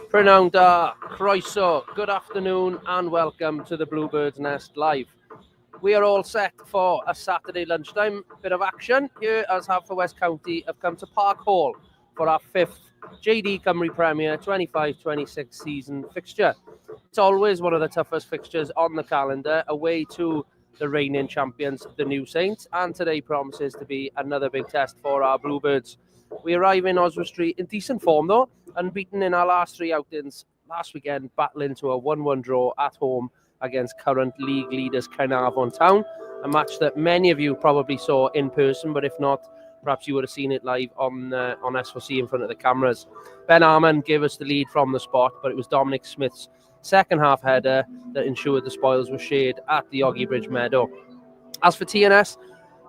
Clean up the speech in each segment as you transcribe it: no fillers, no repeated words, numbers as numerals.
Prynawn da, croeso, good afternoon and welcome to the Bluebird's Nest Live. We are all set for a Saturday lunchtime bit of action here as Haverfordwest County have come to Park Hall for our 5th JD Cymru Premier 25-26 season fixture. It's always one of the toughest fixtures on the calendar, away to the reigning champions, the New Saints, and today promises to be another big test for our Bluebirds. We arrive in Oswald Street in decent form though, unbeaten in our last 3 outings last weekend, battling to a 1-1 draw at home against current league leaders Caernarfon Town, a match that many of you probably saw in person, but if not, perhaps you would have seen it live on S4C in front of the cameras. Ben Arman gave us the lead from the spot, but it was Dominic Smith's second half header that ensured the spoils were shared at the Oggy Bridge Meadow. As for TNS,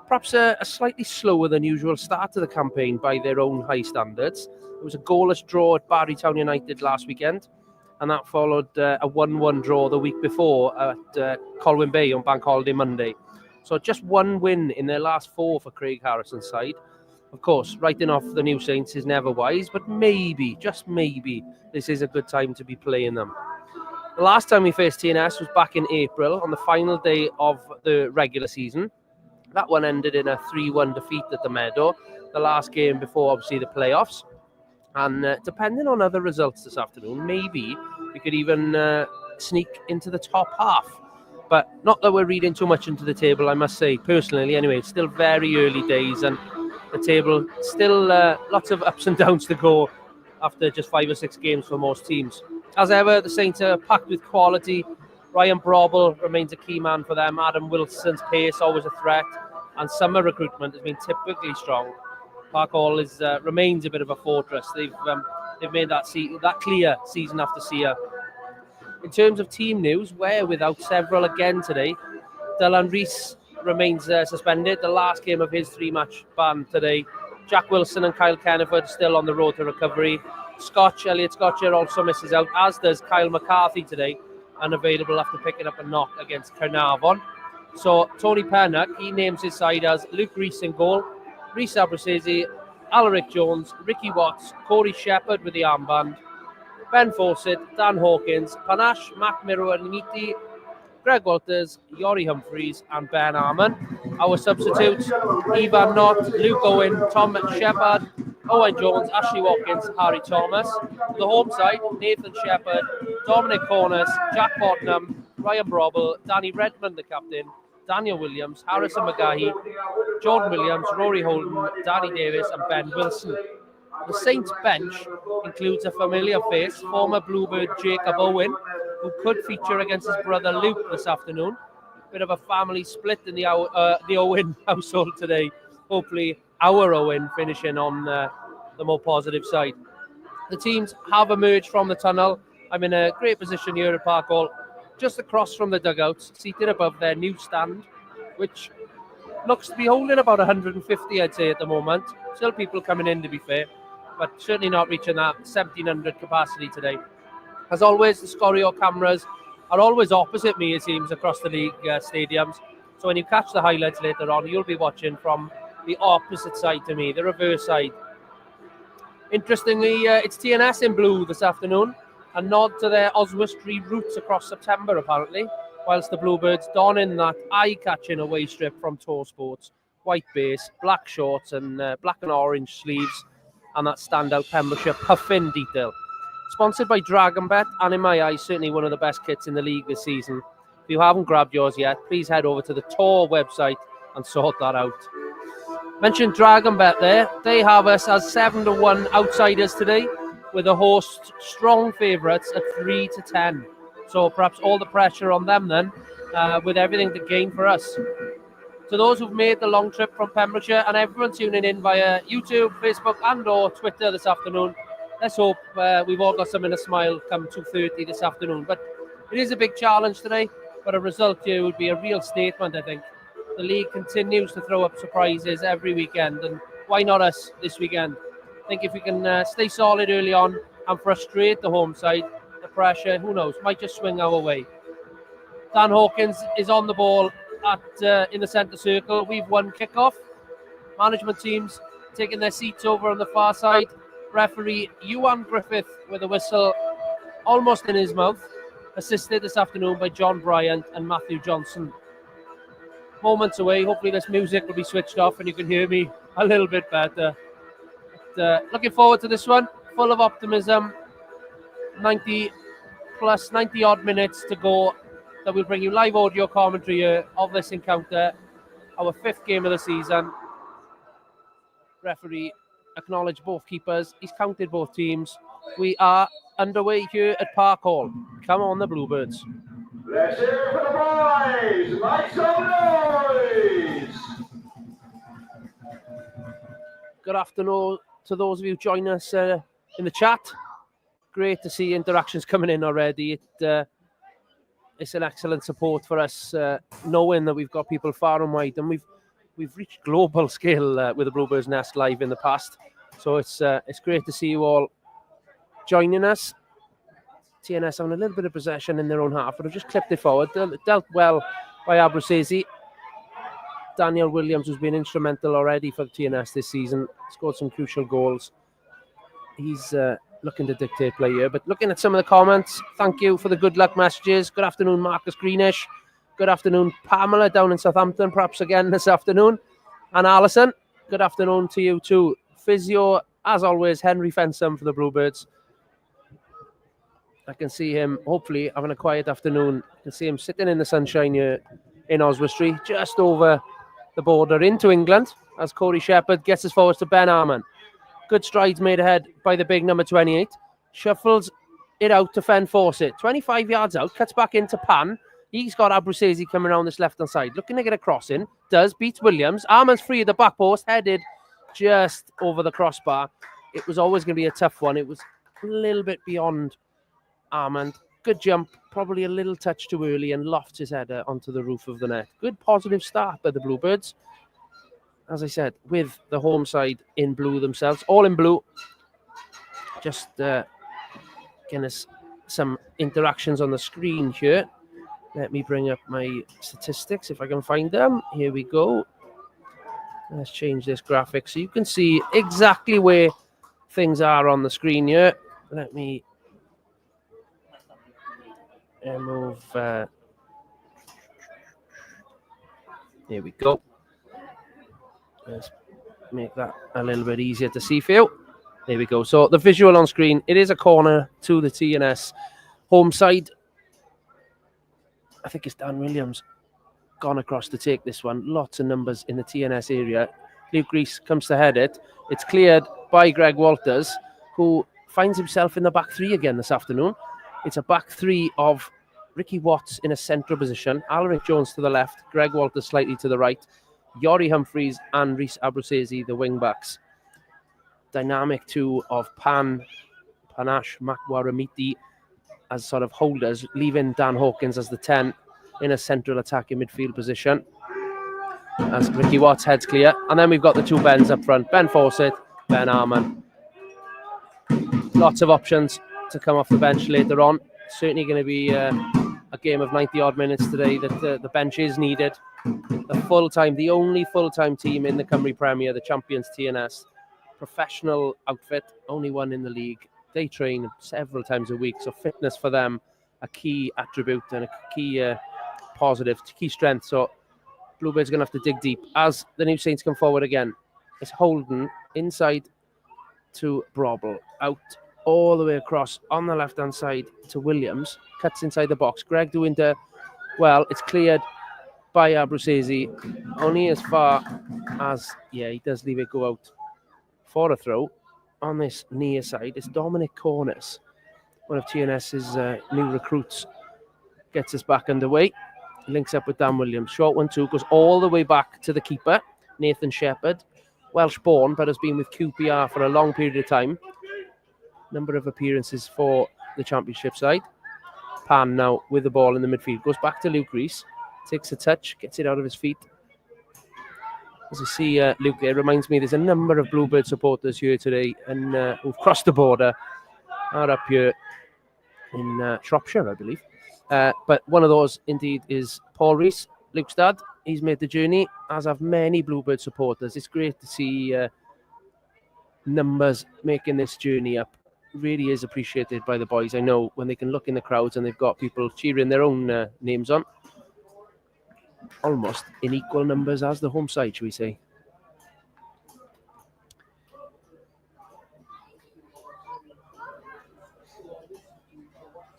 perhaps a slightly slower than usual start to the campaign by their own high standards. It was a goalless draw at Barrytown United last weekend, and that followed a 1-1 draw the week before at Colwyn Bay on Bank Holiday Monday. So just one win in their last 4 for Craig Harrison's side. Of course, writing off the New Saints is never wise, but maybe, just maybe, this is a good time to be playing them. The last time we faced TNS was back in April on the final day of the regular season. That one ended in a 3-1 defeat at the Meadow, the last game before obviously the playoffs. And depending on other results this afternoon, maybe we could even sneak into the top half. But not that we're reading too much into the table, I must say, personally anyway. It's still very early days and the table still lots of ups and downs to go after just 5 or 6 games for most teams. As ever, the Saints are packed with quality. Ryan Brobble remains a key man for them. Adam Wilson's pace always a threat, and summer recruitment has been typically strong. Park Hall remains a bit of a fortress. They've made that clear season after season. In terms of team news, we're without several again today. Dylan Rees remains suspended, the last game of his 3-match ban today. Jack Wilson and Kyle Kenneford still on the road to recovery. Elliot Scotcher also misses out, as does Kyle McCarthy today, unavailable after picking up a knock against Caernarfon. So Tony Pennock, he names his side as Luke Rees in goal, Reece Abruzzese, Alaric Jones, Ricky Watts, Corey Shepherd with the armband, Ben Fawcett, Dan Hawkins, Panache, Mac Miruaniti, Greg Walters, Rory Humphreys and Ben Arman. Our substitutes, Ivan Knott, Luke Owen, Tom Shepherd, Owen Jones, Ashley Watkins, Harry Thomas. The home side, Nathan Shepherd, Dominic Corners, Jack Botnam, Ryan Brobble, Danny Redmond, the captain, Daniel Williams, Harrison McGahey, Jordan Williams, Rory Holden, Danny Davis and Ben Wilson. The Saints bench includes a familiar face, former Bluebird Jacob Owen, who could feature against his brother Luke this afternoon. Bit of a family split in the Owen household today. Hopefully our Owen finishing on the more positive side. The teams have emerged from the tunnel. I'm in a great position here at Park Hall, just across from the dugouts, seated above their new stand, which looks to be holding about 150, I'd say, at the moment. Still people coming in, to be fair, but certainly not reaching that 1,700 capacity today. As always, the Scorio cameras are always opposite me, it seems, across the league stadiums. So when you catch the highlights later on, you'll be watching from the opposite side to me, the reverse side. Interestingly, it's TNS in blue this afternoon, a nod to their Oswald Street roots across September, apparently, whilst the Bluebirds donning that eye-catching away strip from Tour Sports, white base, black shorts and black and orange sleeves, and that standout Pembrokeshire puffin detail. Sponsored by DragonBet, and in my eyes, certainly one of the best kits in the league this season. If you haven't grabbed yours yet, please head over to the Tour website and sort that out. Mentioned DragonBet there. They have us as 7-1 outsiders today, with a host strong favourites at 3-10. So perhaps all the pressure on them then, with everything to gain for us. To those who've made the long trip from Pembrokeshire and everyone tuning in via YouTube, Facebook and or Twitter this afternoon, let's hope we've all got something to smile come 2:30 this afternoon. But it is a big challenge today, but a result here would be a real statement, I think. The league continues to throw up surprises every weekend, and why not us this weekend? I think if we can stay solid early on and frustrate the home side, the pressure, who knows, might just swing our way. Dan Hawkins is on the ball in the centre circle. We've won kickoff. Management teams taking their seats over on the far side. Referee Ewan Griffith with a whistle almost in his mouth. Assisted this afternoon by John Bryant and Matthew Johnson. Moments away. Hopefully this music will be switched off and you can hear me a little bit better. But, looking forward to this one. Full of optimism. 90 odd minutes to go. That will bring you live audio commentary of this encounter. Our 5th game of the season. Referee acknowledged both keepers. He's counted both teams. We are underway here at Park Hall. Come on, the Bluebirds. Let's hear it for the boys. Make some noise. Good afternoon to those of you joining us in the chat. Great to see interactions coming in already. It's an excellent support for us, knowing that we've got people far and wide, and we've reached global scale with the Bluebirds Nest Live in the past. So it's great to see you all joining us. TNS having a little bit of possession in their own half, but have just clipped it forward. Dealt well by Abruzzese. Daniel Williams, who's been instrumental already for the TNS this season, scored some crucial goals. He's looking to dictate play here. But looking at some of the comments, thank you for the good luck messages. Good afternoon, Marcus Greenish. Good afternoon, Pamela down in Southampton, perhaps again this afternoon. And Alison, good afternoon to you too. Physio, as always, Henry Fensom for the Bluebirds. I can see him, hopefully, having a quiet afternoon. I can see him sitting in the sunshine here in Oswestry, just over the border into England, as Corey Shepherd gets us forward to Ben Harmon. Good strides made ahead by the big number 28. Shuffles it out to Fen Fawcett. 25 yards out, cuts back into Pan. He's got Abruzzese coming around this left-hand side. Looking to get a cross in. Does, beats Williams. Harmon's free at the back post, headed just over the crossbar. It was always going to be a tough one. It was a little bit beyond Armand. Good jump, probably a little touch too early, and lofts his header onto the roof of the net. Good positive start by the Bluebirds. As I said, with the home side in blue themselves, all in blue. Just getting us some interactions on the screen here. Let me bring up my statistics if I can find them. Here we go. Let's change this graphic so you can see exactly where things are on the screen here. Let me move. Here we go. Let's make that a little bit easier to see for you. There we go. So the visual on screen, it is a corner to the TNS home side. I think it's Dan Williams gone across to take this one. Lots of numbers in the TNS area. Luke Rees comes to head it. It's cleared by Greg Walters, who finds himself in the back three again this afternoon. It's a back three of Ricky Watts in a central position, Alaric Jones to the left, Greg Walters slightly to the right, Yori Humphreys and Reese Abruzzese, the wing-backs. Dynamic two of Panache Makwaramiti as sort of holders, leaving Dan Hawkins as the 10 in a central attacking midfield position. As Ricky Watts heads clear. And then we've got the two Bens up front, Ben Fawcett, Ben Harmon. Lots of options to come off the bench later on. Certainly going to be a game of 90-odd minutes today that the bench is needed. The only full-time team in the Cymru Premier, the champions TNS. Professional outfit, only one in the league. They train several times a week, so fitness for them, a key attribute and a key positive, key strength. So Bluebirds are going to have to dig deep. As the New Saints come forward again, it's Holden inside to Brobble, out all the way across on the left-hand side to Williams, cuts inside the box. Greg doing well, it's cleared by Abruzzese, only as far as, he does leave it go out for a throw. On this near side, it's Dominic Cornice, one of TNS's new recruits, gets us back underway. Links up with Dan Williams. Short 1-2, goes all the way back to the keeper, Nathan Shepherd. Welsh-born, but has been with QPR for a long period of time. Number of appearances for the championship side. Pan now with the ball in the midfield. Goes back to Luke Rees. Takes a touch, gets it out of his feet. As I see Luke there, reminds me there's a number of Bluebird supporters here today and who've crossed the border, are up here in Shropshire, I believe. But one of those indeed is Paul Rees, Luke's dad. He's made the journey, as have many Bluebird supporters. It's great to see numbers making this journey up. really is appreciated by the boys. I know when they can look in the crowds and they've got people cheering their own names on. Almost in equal numbers as the home side, should we say.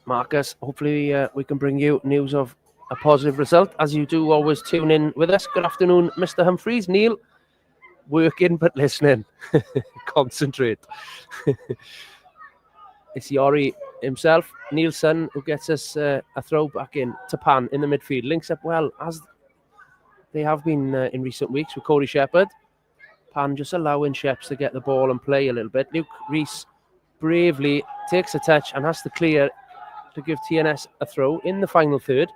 Marcus, hopefully we can bring you news of a positive result, as you do always tune in with us. Good afternoon, Mr. Humphreys. Neil, working but listening. Concentrate. It's Rory himself, Neil's son, who gets us a throw back in to Pan in the midfield. Links up well, as they have been in recent weeks with Corey Shepherd. Pan just allowing Sheps to get the ball and play a little bit. Luke Rees bravely takes a touch and has to clear to give TNS a throw in the final third.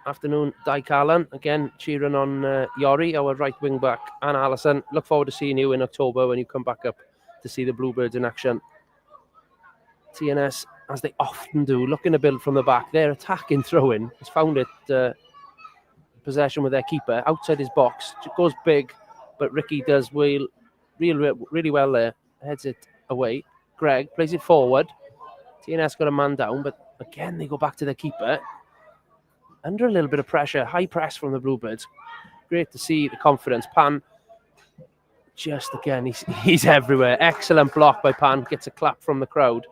Afternoon, Di Callan, again cheering on Rory, our right wing back, and Allison. Look forward to seeing you in October when you come back up to see the Bluebirds in action. TNS, as they often do, looking to build from the back. Their attacking throw-in has found it possession with their keeper outside his box. It goes big, but Ricky does really well there. Heads it away. Greg plays it forward. TNS got a man down, but again they go back to their keeper. Under a little bit of pressure, high press from the Bluebirds. Great to see the confidence. Pan, just again, he's everywhere. Excellent block by Pan. Gets a clap from the crowd.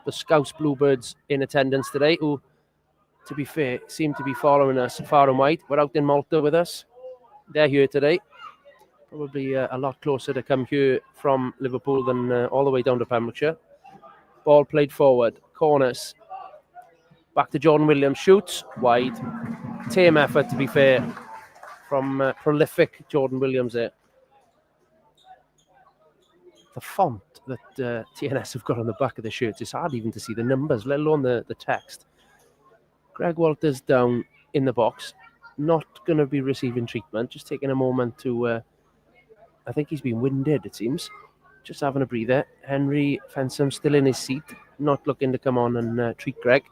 The Scouse Bluebirds in attendance today, who, to be fair, seem to be following us far and wide. We're out in Malta with us. They're here today. Probably a lot closer to come here from Liverpool than all the way down to Pembrokeshire. Ball played forward. Corners. Back to Jordan Williams. Shoots. Wide. Tame effort, to be fair, from prolific Jordan Williams there. The font that TNS have got on the back of the shirts, it's hard even to see the numbers, let alone the text. Greg Walters down in the box. Not going to be receiving treatment. Just taking a moment to... I think he's been winded, it seems. Just having a breather. Henry Fensom still in his seat. Not looking to come on and treat Greg.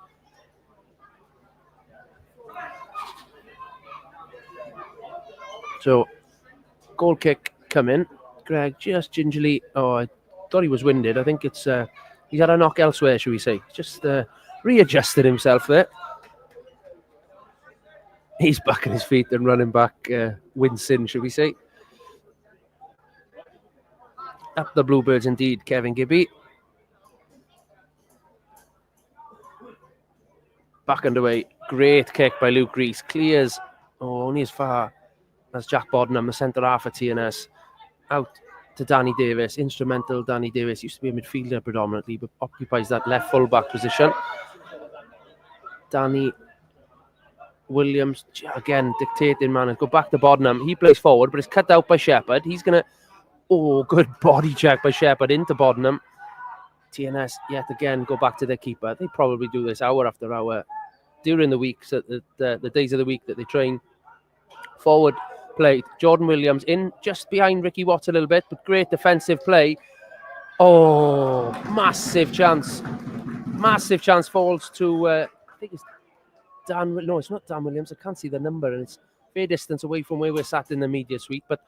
So, goal kick coming. Greg just gingerly... Oh, I thought he was winded. I think it's... he's had a knock elsewhere, should we say. Just readjusted himself there. He's back on his feet and running back, wincing, should we say. Up the Bluebirds indeed, Kevin Gibby. Back underway. Great kick by Luke Rees. Clears, only as far as Jack Bodnam, the centre half of TNS. Out to Danny Davis. Instrumental Danny Davis. Used to be a midfielder predominantly, but occupies that left full-back position. Danny Williams, again, dictating man. Go back to Bodnam. He plays forward, but it's cut out by Shepherd. He's going to... Oh, good body check by Shepherd into Bodnam. TNS, yet again, go back to their keeper. They probably do this hour after hour during the weeks, the days of the week that they train. Forward play. Jordan Williams in just behind Ricky Watts a little bit, but great defensive play. Oh, massive chance. Massive chance falls to, I think it's Dan. No, it's not Dan Williams. I can't see the number, and it's fair distance away from where we're sat in the media suite, but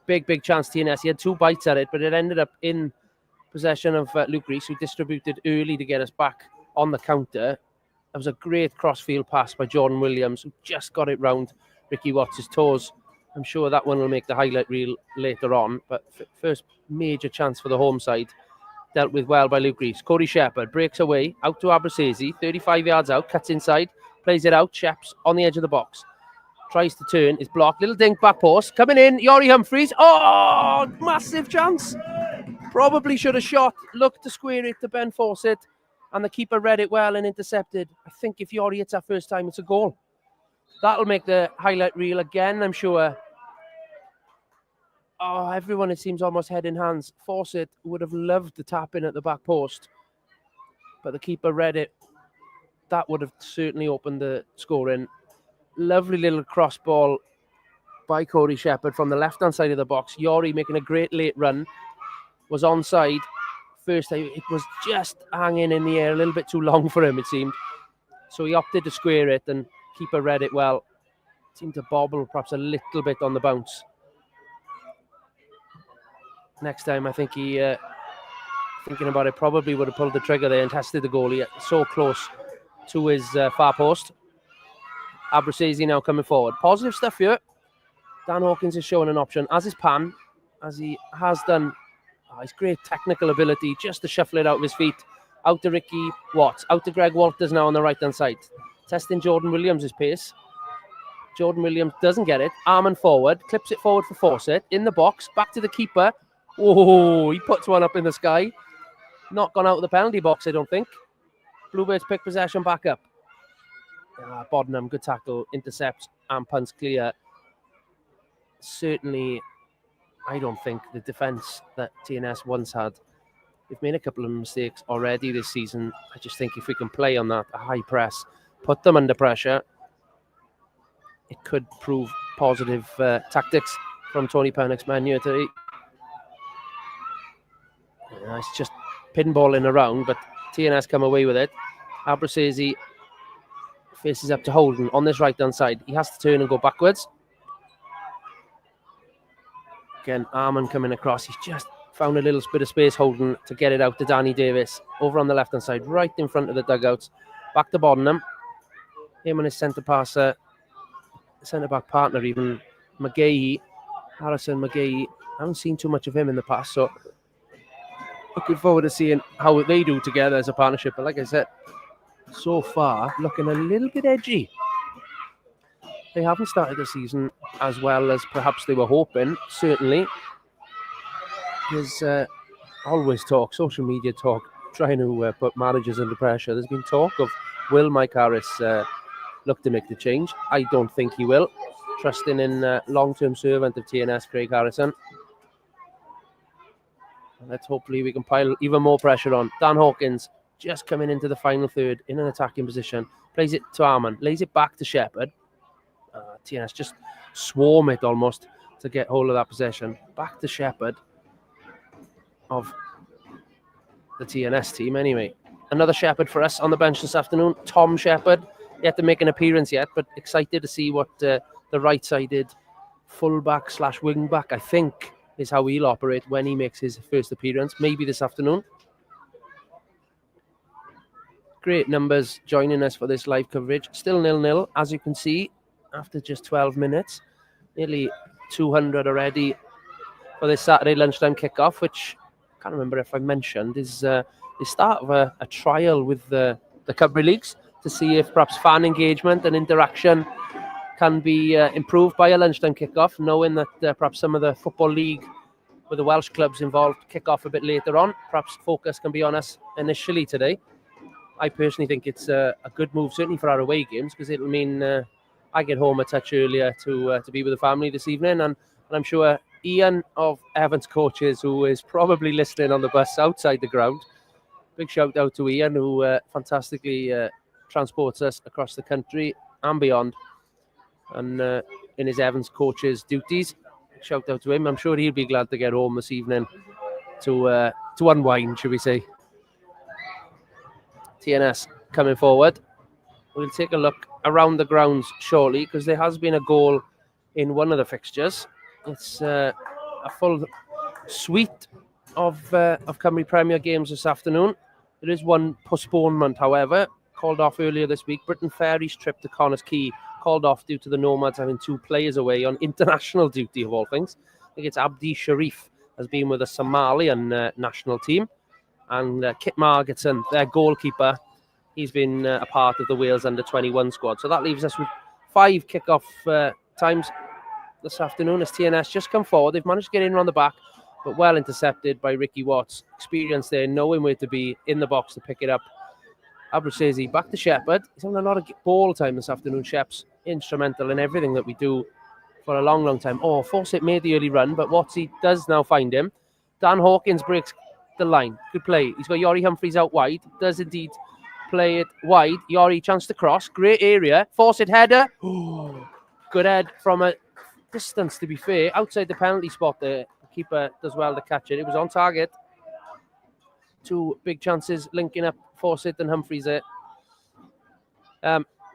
big chance TNS. He had two bites at it, but it ended up in possession of Luke Rees, who distributed early to get us back on the counter. That was a great crossfield pass by Jordan Williams, who just got it round Ricky Watts' toes. I'm sure that one will make the highlight reel later on, but first major chance for the home side. Dealt with well by Luke Rees. Corey Shepherd breaks away, out to Abruzzese, 35 yards out, cuts inside, plays it out, Sheps on the edge of the box. Tries to turn, is blocked. Little dink back post. Coming in, Rory Humphreys. Oh, massive chance. Probably should have shot. Looked to square it to Ben Fawcett. And the keeper read it well and intercepted. I think if Rory hits that first time, it's a goal. That'll make the highlight reel again, I'm sure. Oh, everyone, it seems, almost head in hands. Fawcett would have loved the tap in at the back post. But the keeper read it. That would have certainly opened the scoring. Lovely little cross ball by Corey Shepherd from the left-hand side of the box. Rory making a great late run. Was onside. First time, it was just hanging in the air a little bit too long for him, it seemed. So he opted to square it, and keeper read it well. Seemed to bobble perhaps a little bit on the bounce. next time, I think he, thinking about it, probably would have pulled the trigger there and tested the goalie so close to his far post. Abruzzese now coming forward. Positive stuff here. Dan Hawkins is showing an option, as is Pan, as he has done. His great technical ability just to shuffle it out of his feet. Out to Ricky Watts. Out to Greg Walters now on the right-hand side. Testing Jordan Williams' pace. Jordan Williams doesn't get it. Arman forward. Clips it forward for Fawcett. In the box. Back to the keeper. Oh, he puts one up in the sky. Not gone out of the penalty box, I don't think. Bluebirds pick possession back up. Bodnam, good tackle. Intercepts and punts clear. Certainly, I don't think the defence that TNS once had, they've made a couple of mistakes already this season. I just think if we can play on that, a high press, put them under pressure, it could prove positive tactics from Tony Pennock's men here today. It's just pinballing around, but TNS come away with it. Abruzzese faces up to Holden on this right-hand side. He has to turn and go backwards. Again, Arman coming across. He's just found a little bit of space, Holden, to get it out to Danny Davis. Over on the left-hand side, right in front of the dugouts. Back to Bodnam. Him and his centre-back partner, even, Harrison McGahey. I haven't seen too much of him in the past, so looking forward to seeing how they do together as a partnership. But like I said, so far, looking a little bit edgy. They haven't started the season as well as perhaps they were hoping, certainly. There's always talk, social media talk, trying to put managers under pressure. There's been talk of, will Mike Harris look to make the change? I don't think he will. Trusting in long-term servant of TNS, Craig Harrison. Let's hopefully we can pile even more pressure on. Dan Hawkins just coming into the final third in an attacking position. Plays it to Arman, lays it back to Shepherd. TNS just swarm it almost to get hold of that possession. Back to Shepherd of the TNS team anyway. Another Shepherd for us on the bench this afternoon. Tom Shepherd, yet to make an appearance yet, but excited to see what the right-sided fullback / wing-back, I think, is how he'll operate when he makes his first appearance, maybe this afternoon. Great numbers joining us for this live coverage. Still 0-0, as you can see, after just 12 minutes. Nearly 200 already for this Saturday lunchtime kickoff, which I can't remember if I mentioned, is the start of a trial with the Cymru Leagues to see if perhaps fan engagement and interaction can be improved by a lunchtime kickoff, knowing that perhaps some of the Football League with the Welsh clubs involved kick off a bit later on. Perhaps focus can be on us initially today. I personally think it's a good move, certainly for our away games, because it'll mean I get home a touch earlier to be with the family this evening, and I'm sure Ian of Evans Coaches, who is probably listening on the bus outside the ground. Big shout out to Ian, who fantastically transports us across the country and beyond, and in his Evans Coaches duties. Shout out to him. I'm sure he'll be glad to get home this evening to unwind, should we say. TNS coming forward. We'll take a look around the grounds shortly, because there has been a goal in one of the fixtures. It's a full suite of Cymru Premier games this afternoon. There is one postponement, however, called off earlier this week. Britain Ferry's trip to Connors Quay called off due to the Nomads having 2 players away on international duty, of all things. I think it's Abdi Sharif has been with the Somalian national team, and Kit Margetson, their goalkeeper, he's been a part of the Wales under-21 squad. So that leaves us with 5 kickoff times this afternoon as TNS just come forward. They've managed to get in around the back, but well intercepted by Ricky Watts. Experience there, knowing where to be in the box to pick it up. Abruzzese back to Shepherd. He's having a lot of ball time this afternoon. Shep's instrumental in everything that we do for a long, long time. Oh, Fawcett made the early run, but Wattsy does now find him. Dan Hawkins breaks the line. Good play. He's got Rory Humphreys out wide. Does indeed play it wide. Rory chance to cross. Great area. Fawcett header. Oh, good head from a distance, to be fair. Outside the penalty spot there. The keeper does well to catch it. It was on target. 2 big chances linking up Fawcett and Humphreys there.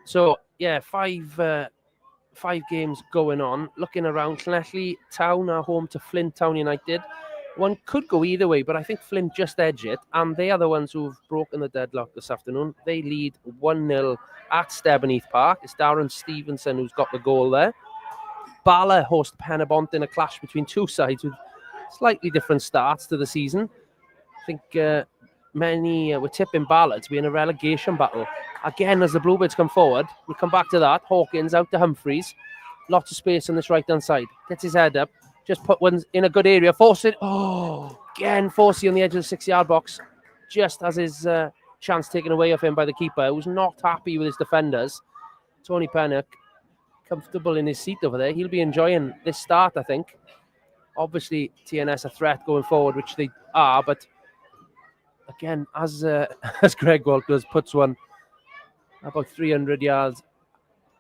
So, yeah, 5 games going on. Looking around, Llanelli Town are home to Flint Town United. One could go either way, but I think Flint just edged it, and they are the ones who've broken the deadlock this afternoon. They lead 1-0 at Stevenheath Park. It's Darren Stevenson who's got the goal there. Bala host Penabont in a clash between two sides with slightly different starts to the season. I think many were tipping Bala to be in a relegation battle. Again, as the Bluebirds come forward, we'll come back to that. Hawkins out to Humphreys. Lots of space on this right-hand side. Gets his head up. Just put one in a good area. Force it. Oh, again, Forsey on the edge of the 6-yard box. Just as his chance taken away of him by the keeper, who's not happy with his defenders. Tony Pennock, comfortable in his seat over there. He'll be enjoying this start, I think. Obviously, TNS a threat going forward, which they are. But again, as Greg Walters puts one about 300 yards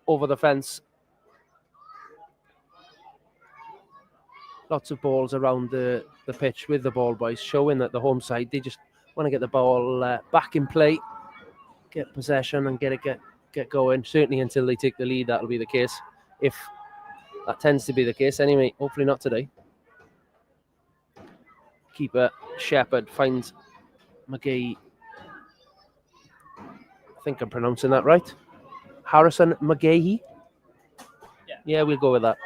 over the fence. Lots of balls around the pitch with the ball boys, showing that the home side, they just want to get the ball back in play, get possession and get going. Certainly until they take the lead, that'll be the case. If that tends to be the case anyway, hopefully not today. Keeper Shepherd finds McGahey. I think I'm pronouncing that right. Harrison McGahey? Yeah, we'll go with that.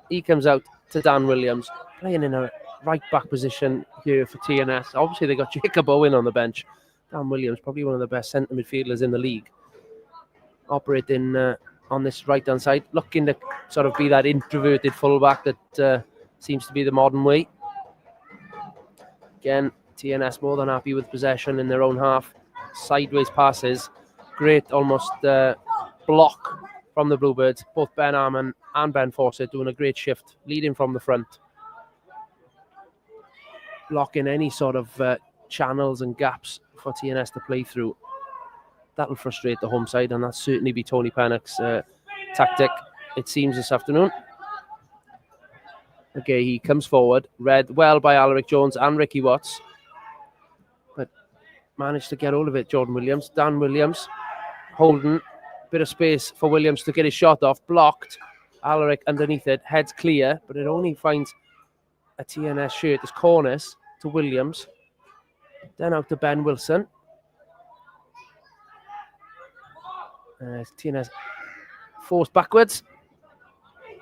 He comes out to Dan Williams, playing in a right-back position here for TNS. Obviously, they got Jacob Owen on the bench. Dan Williams, probably one of the best centre midfielders in the league. Operating on this right-hand side, looking to sort of be that introverted fullback that seems to be the modern way. Again, TNS more than happy with possession in their own half. Sideways passes. Great almost block from the Bluebirds. Both Ben Arman and Ben Fawcett doing a great shift, leading from the front. Blocking any sort of channels and gaps for TNS to play through. That'll frustrate the home side, and that'll certainly be Tony Pennock's tactic, it seems, this afternoon. Okay, he comes forward, read well by Alaric Jones and Ricky Watts, but managed to get hold of it. Jordan Williams, Dan Williams, Holden, bit of space for Williams to get his shot off, blocked. Alaric underneath it, heads clear, but it only finds a TNS shirt. It's corners to Williams, then out to Ben Wilson. TNS forced backwards.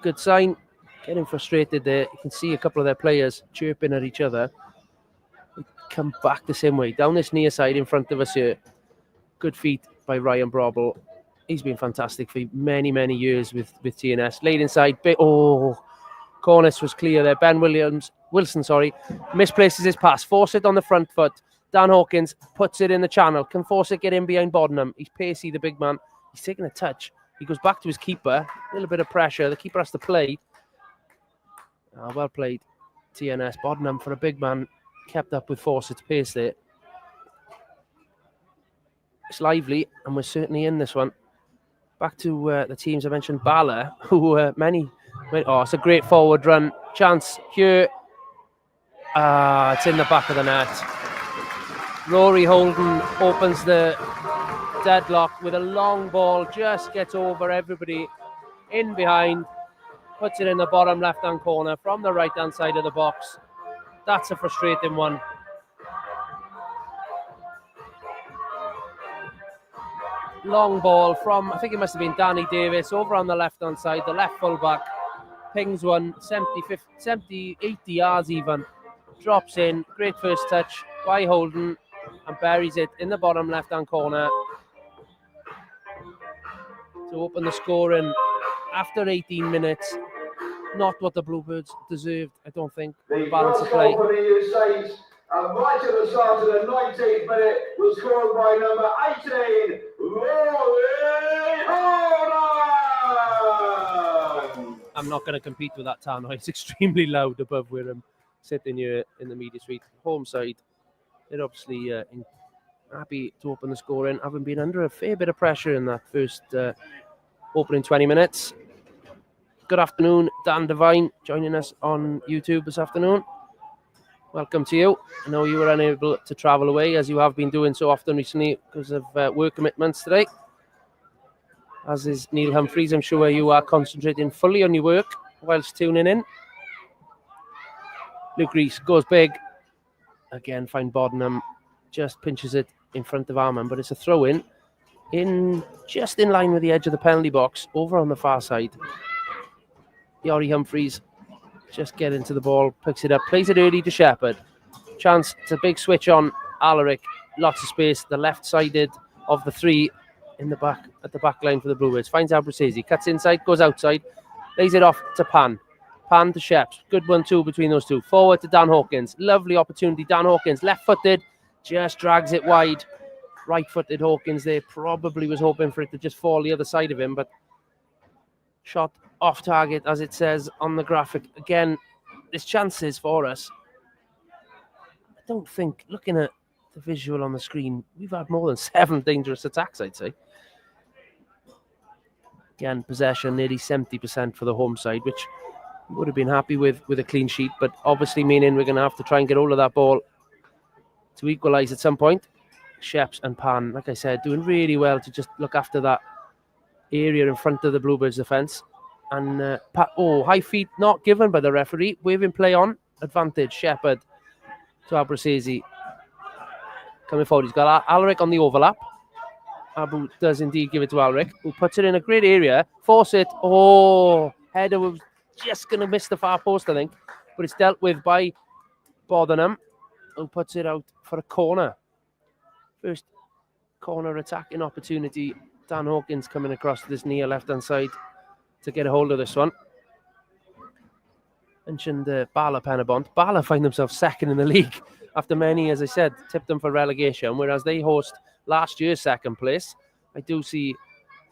Good sign. Getting frustrated there. You can see a couple of their players chirping at each other. They come back the same way. Down this near side in front of us here. Good feet by Ryan Brobble. He's been fantastic for many, many years with TNS. Laid inside. Cornice was clear there. Ben Wilson, misplaces his pass. Force it on the front foot. Dan Hawkins puts it in the channel. Can force it get in behind Boddenham. He's pacey, the big man. He's taking a touch. He goes back to his keeper. A little bit of pressure. The keeper has to play. Well played, TNS. Boddenham, for a big man, kept up with Fawcett's pace there. It's lively, and we're certainly in this one. Back to the teams I mentioned. Bala, who it's a great forward run. Chance here. It's in the back of the net. Rory Holden opens the deadlock with a long ball, just gets over everybody in behind, puts it in the bottom left-hand corner from the right-hand side of the box. That's a frustrating one. Long ball from, I think it must have been Danny Davis, over on the left-hand side, the left full-back, pings one, 70, 80 yards even, drops in, great first touch by Holden, and buries it in the bottom left-hand corner to open the scoring after 18 minutes. Not what the Bluebirds deserved, I don't think, on the balance of play. Right at the start of the 19th minute was scored by number 18, Rory Holden. I'm not going to compete with that Tano. It's extremely loud above where I'm sitting here in the media suite. Home side, they're obviously happy to open the scoring, having been under a fair bit of pressure in that first opening 20 minutes. Good afternoon, Dan Devine, joining us on YouTube this afternoon. Welcome to you. I know you were unable to travel away, as you have been doing so often recently because of work commitments today. As is Neil Humphreys, I'm sure you are concentrating fully on your work whilst tuning in. Luke Rees goes big. Again, fine Boddenham. Just pinches it in front of Arman, but it's a throw-in. Just in line with the edge of the penalty box, over on the far side. Rory Humphreys just get into the ball, picks it up, plays it early to Shepherd. Chance, it's a big switch on Alaric. Lots of space, the left-sided of the three in the back, at the back line for the Bluebirds. Finds Abruzzese, cuts inside, goes outside, lays it off to Pan. Pan to Sheps. Good 1-2 between those two. Forward to Dan Hawkins. Lovely opportunity. Dan Hawkins, left-footed, just drags it wide. Right-footed Hawkins there. Probably was hoping for it to just fall the other side of him, but shot off target, as it says on the graphic. Again, there's chances for us. I don't think, looking at the visual on the screen, we've had more than 7 dangerous attacks, I'd say. Again, possession nearly 70% for the home side, which would have been happy with a clean sheet, but obviously meaning we're going to have to try and get hold of that ball to equalise at some point. Sheps and Pan, like I said, doing really well to just look after that area in front of the Bluebirds defence. And high feet not given by the referee. Waving play on. Advantage. Shepherd to Abruzzese. Coming forward. He's got Alaric on the overlap. Abu does indeed give it to Alaric, who puts it in a great area. Force it. Oh, header was just going to miss the far post, I think. But it's dealt with by Boddenham, who puts it out for a corner. First corner attacking opportunity. Dan Hawkins coming across to this near left-hand side to get a hold of this one. Mentioned Bala Penabont. Bala find themselves second in the league after many, as I said, tipped them for relegation, whereas they host last year's second place. I do see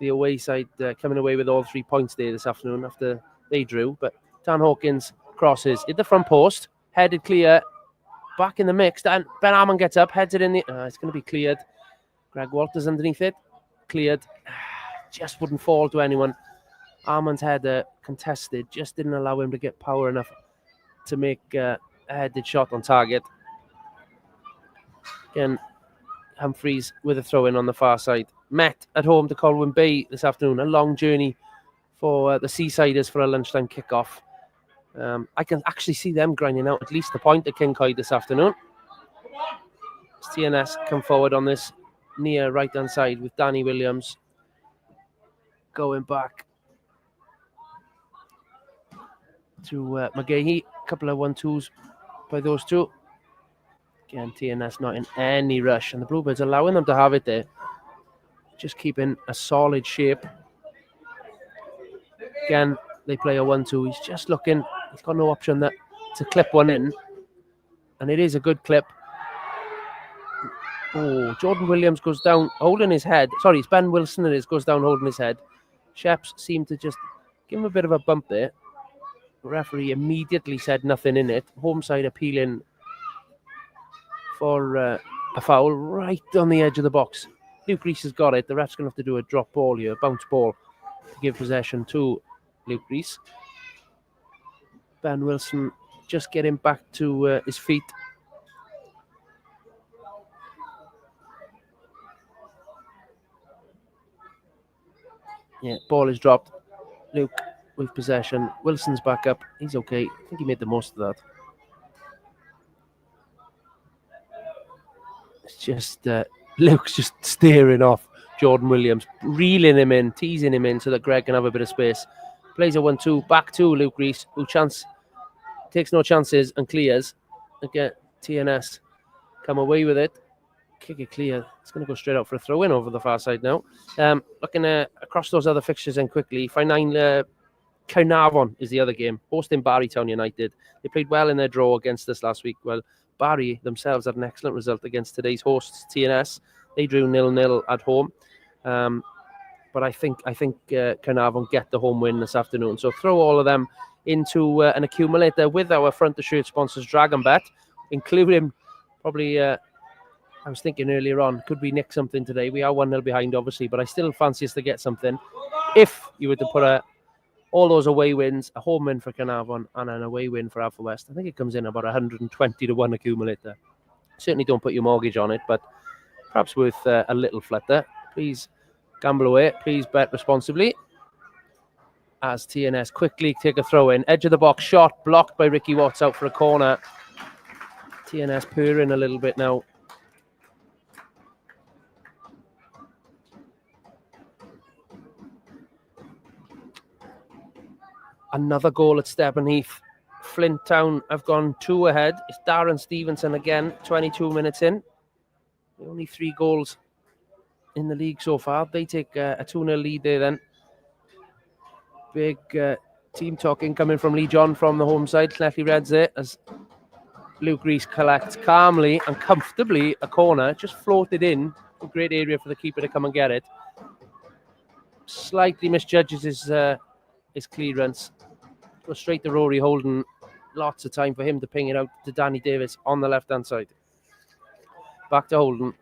the away side coming away with all 3 points there this afternoon after they drew. But Dan Hawkins crosses, hit the front post, headed clear, back in the mix. Ben Arman gets up, heads it in the... it's going to be cleared. Greg Walters underneath it. Cleared. Just wouldn't fall to anyone. Arman's header contested, just didn't allow him to get power enough to make a headed shot on target. Again, Humphreys with a throw-in on the far side. Met at home to Colwyn Bay this afternoon. A long journey for the Seasiders for a lunchtime kickoff. I can actually see them grinding out at least a point at Kincoy this afternoon. TNS come forward on this near right-hand side with Danny Williams going back to McGahey. A couple of 1-2s by those two. Again, TNS not in any rush, and the Bluebirds allowing them to have it there. Just keeping a solid shape. Again, they play a 1-2. He's just looking. He's got no option to clip one in. And it is a good clip. Oh, Jordan Williams goes down holding his head. Sorry, it's Ben Wilson it is, goes down holding his head. Sheps seemed to just give him a bit of a bump there. The referee immediately said nothing in it. Home side appealing for a foul right on the edge of the box. Luke Rees has got it. The ref's going to have to do a drop ball here, a bounce ball, to give possession to Luke Rees. Ben Wilson just getting back to his feet. Yeah, ball is dropped. Luke with possession. Wilson's back up. He's okay. I think he made the most of that. It's just Luke's just staring off Jordan Williams, reeling him in, teasing him in so that Greg can have a bit of space. Plays a 1-2 back to Luke Rees, who takes no chances and clears. Again, TNS come away with it. Kick it clear. It's going to go straight out for a throw-in over the far side now. Looking across those other fixtures then quickly. Caernarfon is the other game, hosting Barrytown United. They played well in their draw against us last week. Well, Barry themselves had an excellent result against today's hosts, TNS. They drew 0-0 at home. But I think Caernarfon get the home win this afternoon. So throw all of them into an accumulator with our front-of-shirt sponsors, DragonBet, including probably... I was thinking earlier on, could we nick something today? We are 1-0 behind, obviously, but I still fancy us to get something. If you were to put all those away wins, a home win for Caernarfon and an away win for Haverfordwest, I think it comes in about 120-1 accumulator. Certainly don't put your mortgage on it, but perhaps worth a little flutter. Please gamble away. Please bet responsibly. As TNS quickly take a throw in. Edge of the box shot, blocked by Ricky Watts out for a corner. TNS purring a little bit now. Another goal at Stevenheath. Flint Town have gone 2 ahead. It's Darren Stevenson again, 22 minutes in. Only 3 goals in the league so far. They take a 2-0 lead there then. Big team talking coming from Lee John from the home side. Cleffley Reds there as Luke Rees collects calmly and comfortably a corner. Just floated in. A great area for the keeper to come and get it. Slightly misjudges his clearance. Goes straight to Rory Holden. Lots of time for him to ping it out to Danny Davis on the left-hand side. Back to Holden.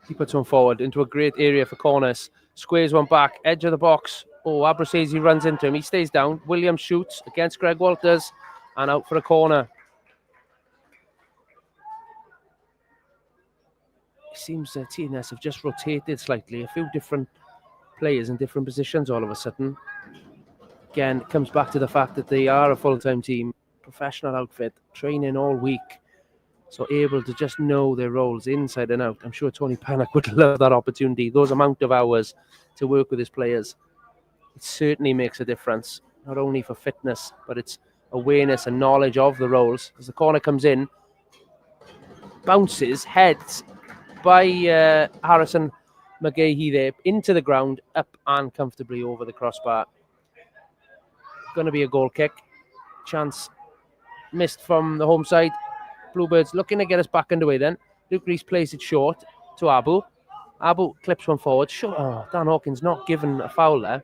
He puts one forward into a great area for corners. Squares one back, edge of the box. Oh, Abrasese runs into him. He stays down. Williams shoots against Greg Walters and out for a corner. It seems that TNS have just rotated slightly. A few different players in different positions all of a sudden. Again, it comes back to the fact that they are a full-time team, professional outfit, training all week. So able to just know their roles inside and out. I'm sure Tony Pannock would love that opportunity. Those amount of hours to work with his players. It certainly makes a difference. Not only for fitness, but it's awareness and knowledge of the roles. As the corner comes in, bounces, heads by Harrison McGahey there into the ground, up and comfortably over the crossbar. Going to be a goal kick. Chance missed from the home side. Bluebirds looking to get us back underway then. Luke Rees plays it short to Abu. Abu clips one forward. Sure. Oh, Dan Hawkins not given a foul there.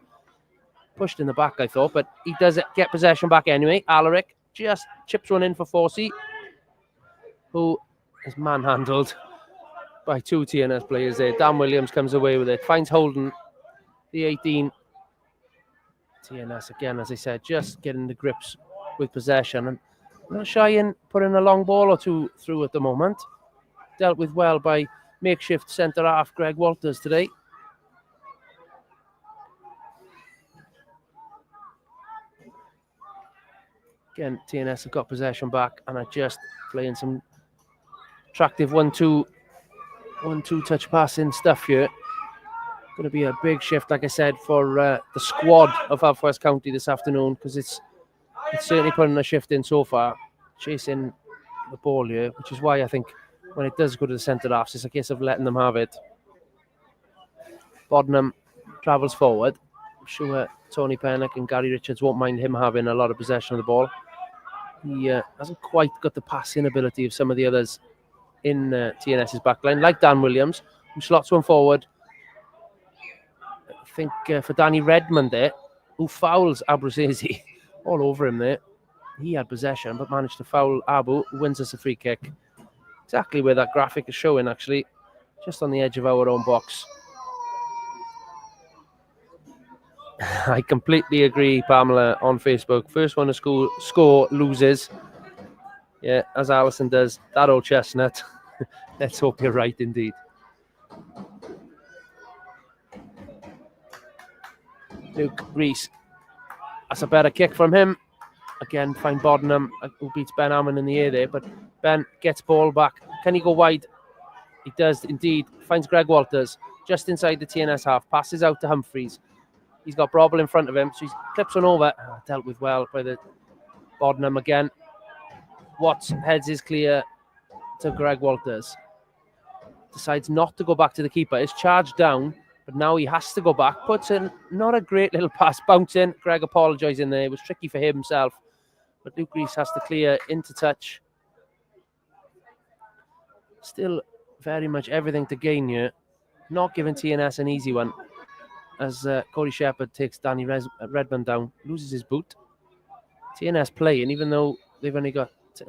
Pushed in the back, I thought, but he does get possession back anyway. Alaric just chips one in for Forsey, who is manhandled by 2 TNS players there. Dan Williams comes away with it. Finds Holden, the 18. TNS again, as I said, just getting the grips with possession. And not shy in putting a long ball or two through at the moment. Dealt with well by makeshift centre-half Greg Walters today. Again, TNS have got possession back and are just playing some attractive 1-2 touch passing stuff here. Going to be a big shift, like I said, for the squad of Haverfordwest County this afternoon, because it's certainly putting a shift in so far, chasing the ball here, which is why I think when it does go to the centre-halves, it's a case of letting them have it. Bodnam travels forward. I'm sure Tony Pennock and Gary Richards won't mind him having a lot of possession of the ball. He hasn't quite got the passing ability of some of the others in TNS's backline, like Dan Williams, who slots one forward. I think for Danny Redmond there, who fouls Abrasese all over him there. He had possession, but managed to foul Abu, who wins us a free kick. Exactly where that graphic is showing, actually. Just on the edge of our own box. I completely agree, Pamela, on Facebook. First one to score loses. Yeah, as Alison does. That old chestnut. Let's hope you're right, indeed. Luke Rees. That's a better kick from him. Again, find Bodnam, who beats Ben Hammond in the air there. But Ben gets ball back. Can he go wide? He does indeed. Finds Greg Walters just inside the TNS half. Passes out to Humphreys. He's got Brobble in front of him, so he clips one over. Dealt with well by the Bodnam again. Watts heads is clear to Greg Walters. Decides not to go back to the keeper. It's charged down, but now he has to go back. Puts in not a great little pass. Bouncing. Greg apologising there. It was tricky for himself. But Luke Rees has to clear into touch. Still very much everything to gain here. Not giving TNS an easy one. As Corey Shepherd takes Danny Redmond down. Loses his boot. TNS playing, even though they've only got... it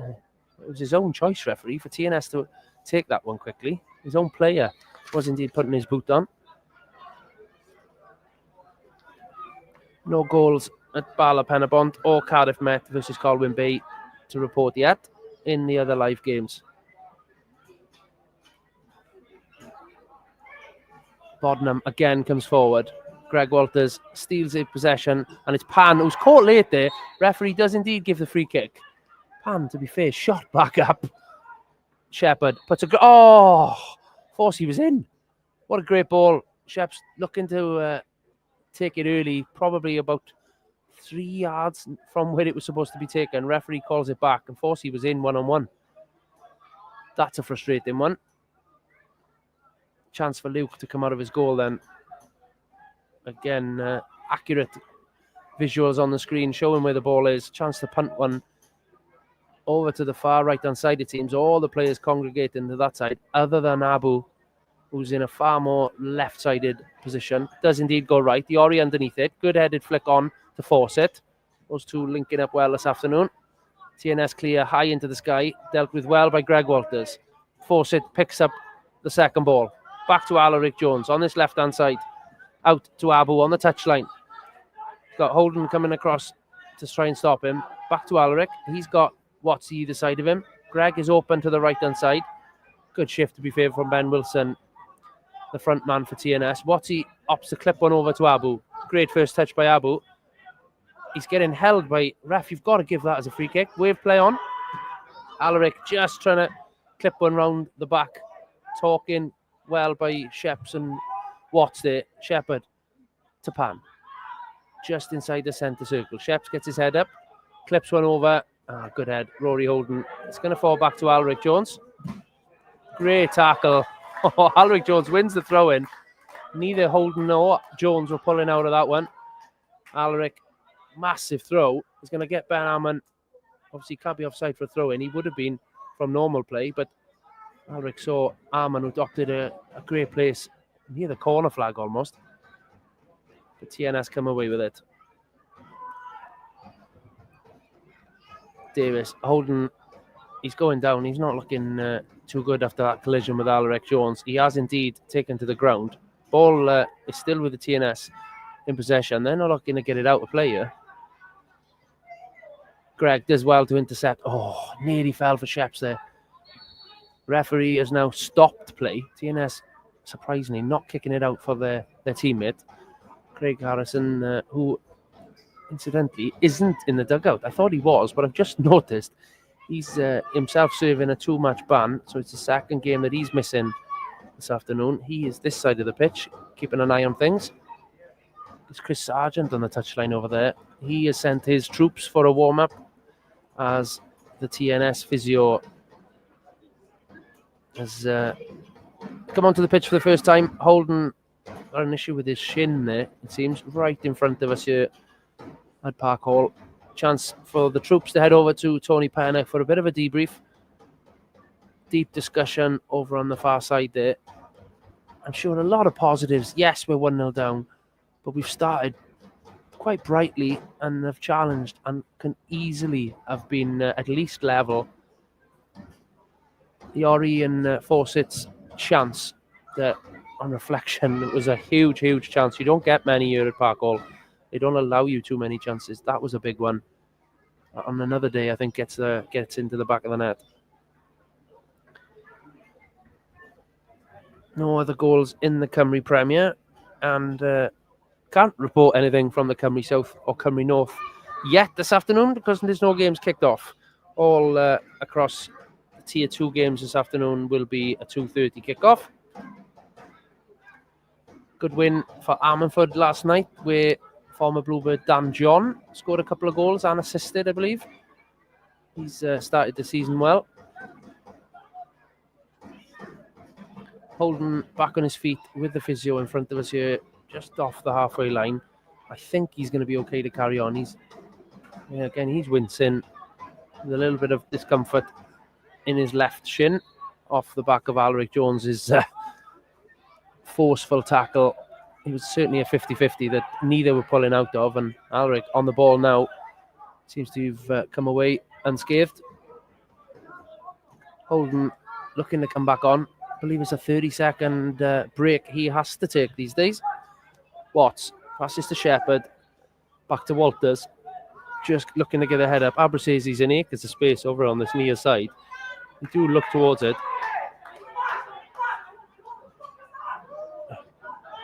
was his own choice, referee, for TNS to take that one quickly. His own player was indeed putting his boot on. No goals at Bala Penabont or Cardiff Met versus Colwyn Bay to report yet in the other live games. Bodnam again comes forward. Greg Walters steals a possession, and it's Pan who's caught late there. Referee does indeed give the free kick. Pan, to be fair, shot back up. Shepherd puts a... Forsey was in. What a great ball. Shep's looking to take it early, probably about 3 yards from where it was supposed to be taken. Referee calls it back, and Forsey was in one-on-one. That's a frustrating one. Chance for Luke to come out of his goal then. Again, accurate visuals on the screen showing where the ball is. Chance to punt one over to the far right-hand side, it seems. All the players congregating to that side, other than Abu, who's in a far more left-sided position. Does indeed go right. The Ori underneath it. Good headed flick on to force it. Those two linking up well this afternoon. TNS clear high into the sky. Dealt with well by Greg Walters. Fawcett picks up the second ball. Back to Alaric Jones on this left-hand side. Out to Abu on the touchline. Got Holden coming across to try and stop him. Back to Alaric. He's got Watsy either side of him. Greg is open to the right-hand side. Good shift, to be fair, from Ben Wilson, the front man for TNS. Watsy opts to clip one over to Abu. Great first touch by Abu. He's getting held by ref. You've got to give that as a free kick. Wave play on. Alaric just trying to clip one round the back. Talking well by Sheps and Watts there. Shepherd to Pan. Just inside the centre circle. Sheps gets his head up. Clips one over. Good head. Rory Holden. It's going to fall back to Alaric Jones. Great tackle. Alaric Jones wins the throw-in. Neither Holden nor Jones were pulling out of that one. Alaric, massive throw. He's going to get Ben Hammond. Obviously, can't be offside for a throw-in. He would have been from normal play, but Alaric saw Arman, who doctored a great place near the corner flag almost. The TNS come away with it. Davis, Holden, he's going down. He's not looking too good after that collision with Alaric Jones. He has indeed taken to the ground. Ball is still with the TNS in possession. They're not looking to get it out of play here. Greg does well to intercept. Nearly fell for Sheps there. Referee has now stopped play. TNS, surprisingly, not kicking it out for their teammate. Craig Harrison, who incidentally isn't in the dugout. I thought he was, but I've just noticed he's himself serving a 2-match ban. So it's the second game that he's missing this afternoon. He is this side of the pitch, keeping an eye on things. It's Chris Sargent on the touchline over there. He has sent his troops for a warm-up as the TNS physio has come onto the pitch for the first time. Holden got an issue with his shin there, it seems, right in front of us here at Park Hall. Chance for the troops to head over to Tony Penner for a bit of a debrief. Deep discussion over on the far side there. I'm sure a lot of positives. Yes, we're 1-0 down, but we've started quite brightly and have challenged and can easily have been at least level. The Ori and Fawcett's chance, that on reflection, it was a huge, huge chance. You don't get many here at Park Hall. They don't allow you too many chances. That was a big one. On another day, I think gets into the back of the net. No other goals in the Cymru Premier, and can't report anything from the Cymru South or Cymru North yet this afternoon because there's no games kicked off. All across the Tier 2 games this afternoon will be a 2:30 kickoff. Good win for Ammanford last night, where former Bluebird Dan John scored a couple of goals and assisted, I believe. He's started the season well. Holden back on his feet with the physio in front of us here, just off the halfway line. I think he's going to be okay to carry on. He's wincing with a little bit of discomfort in his left shin off the back of Alaric Jones's forceful tackle. It was certainly a 50-50 that neither were pulling out of, and Alaric on the ball now seems to have come away unscathed. Holden looking to come back on. I believe it's a 30-second break he has to take these days. Watts passes to Shepherd, back to Walters, just looking to get a head up. Abrasazi's in here because the space over on this near side. We do look towards it.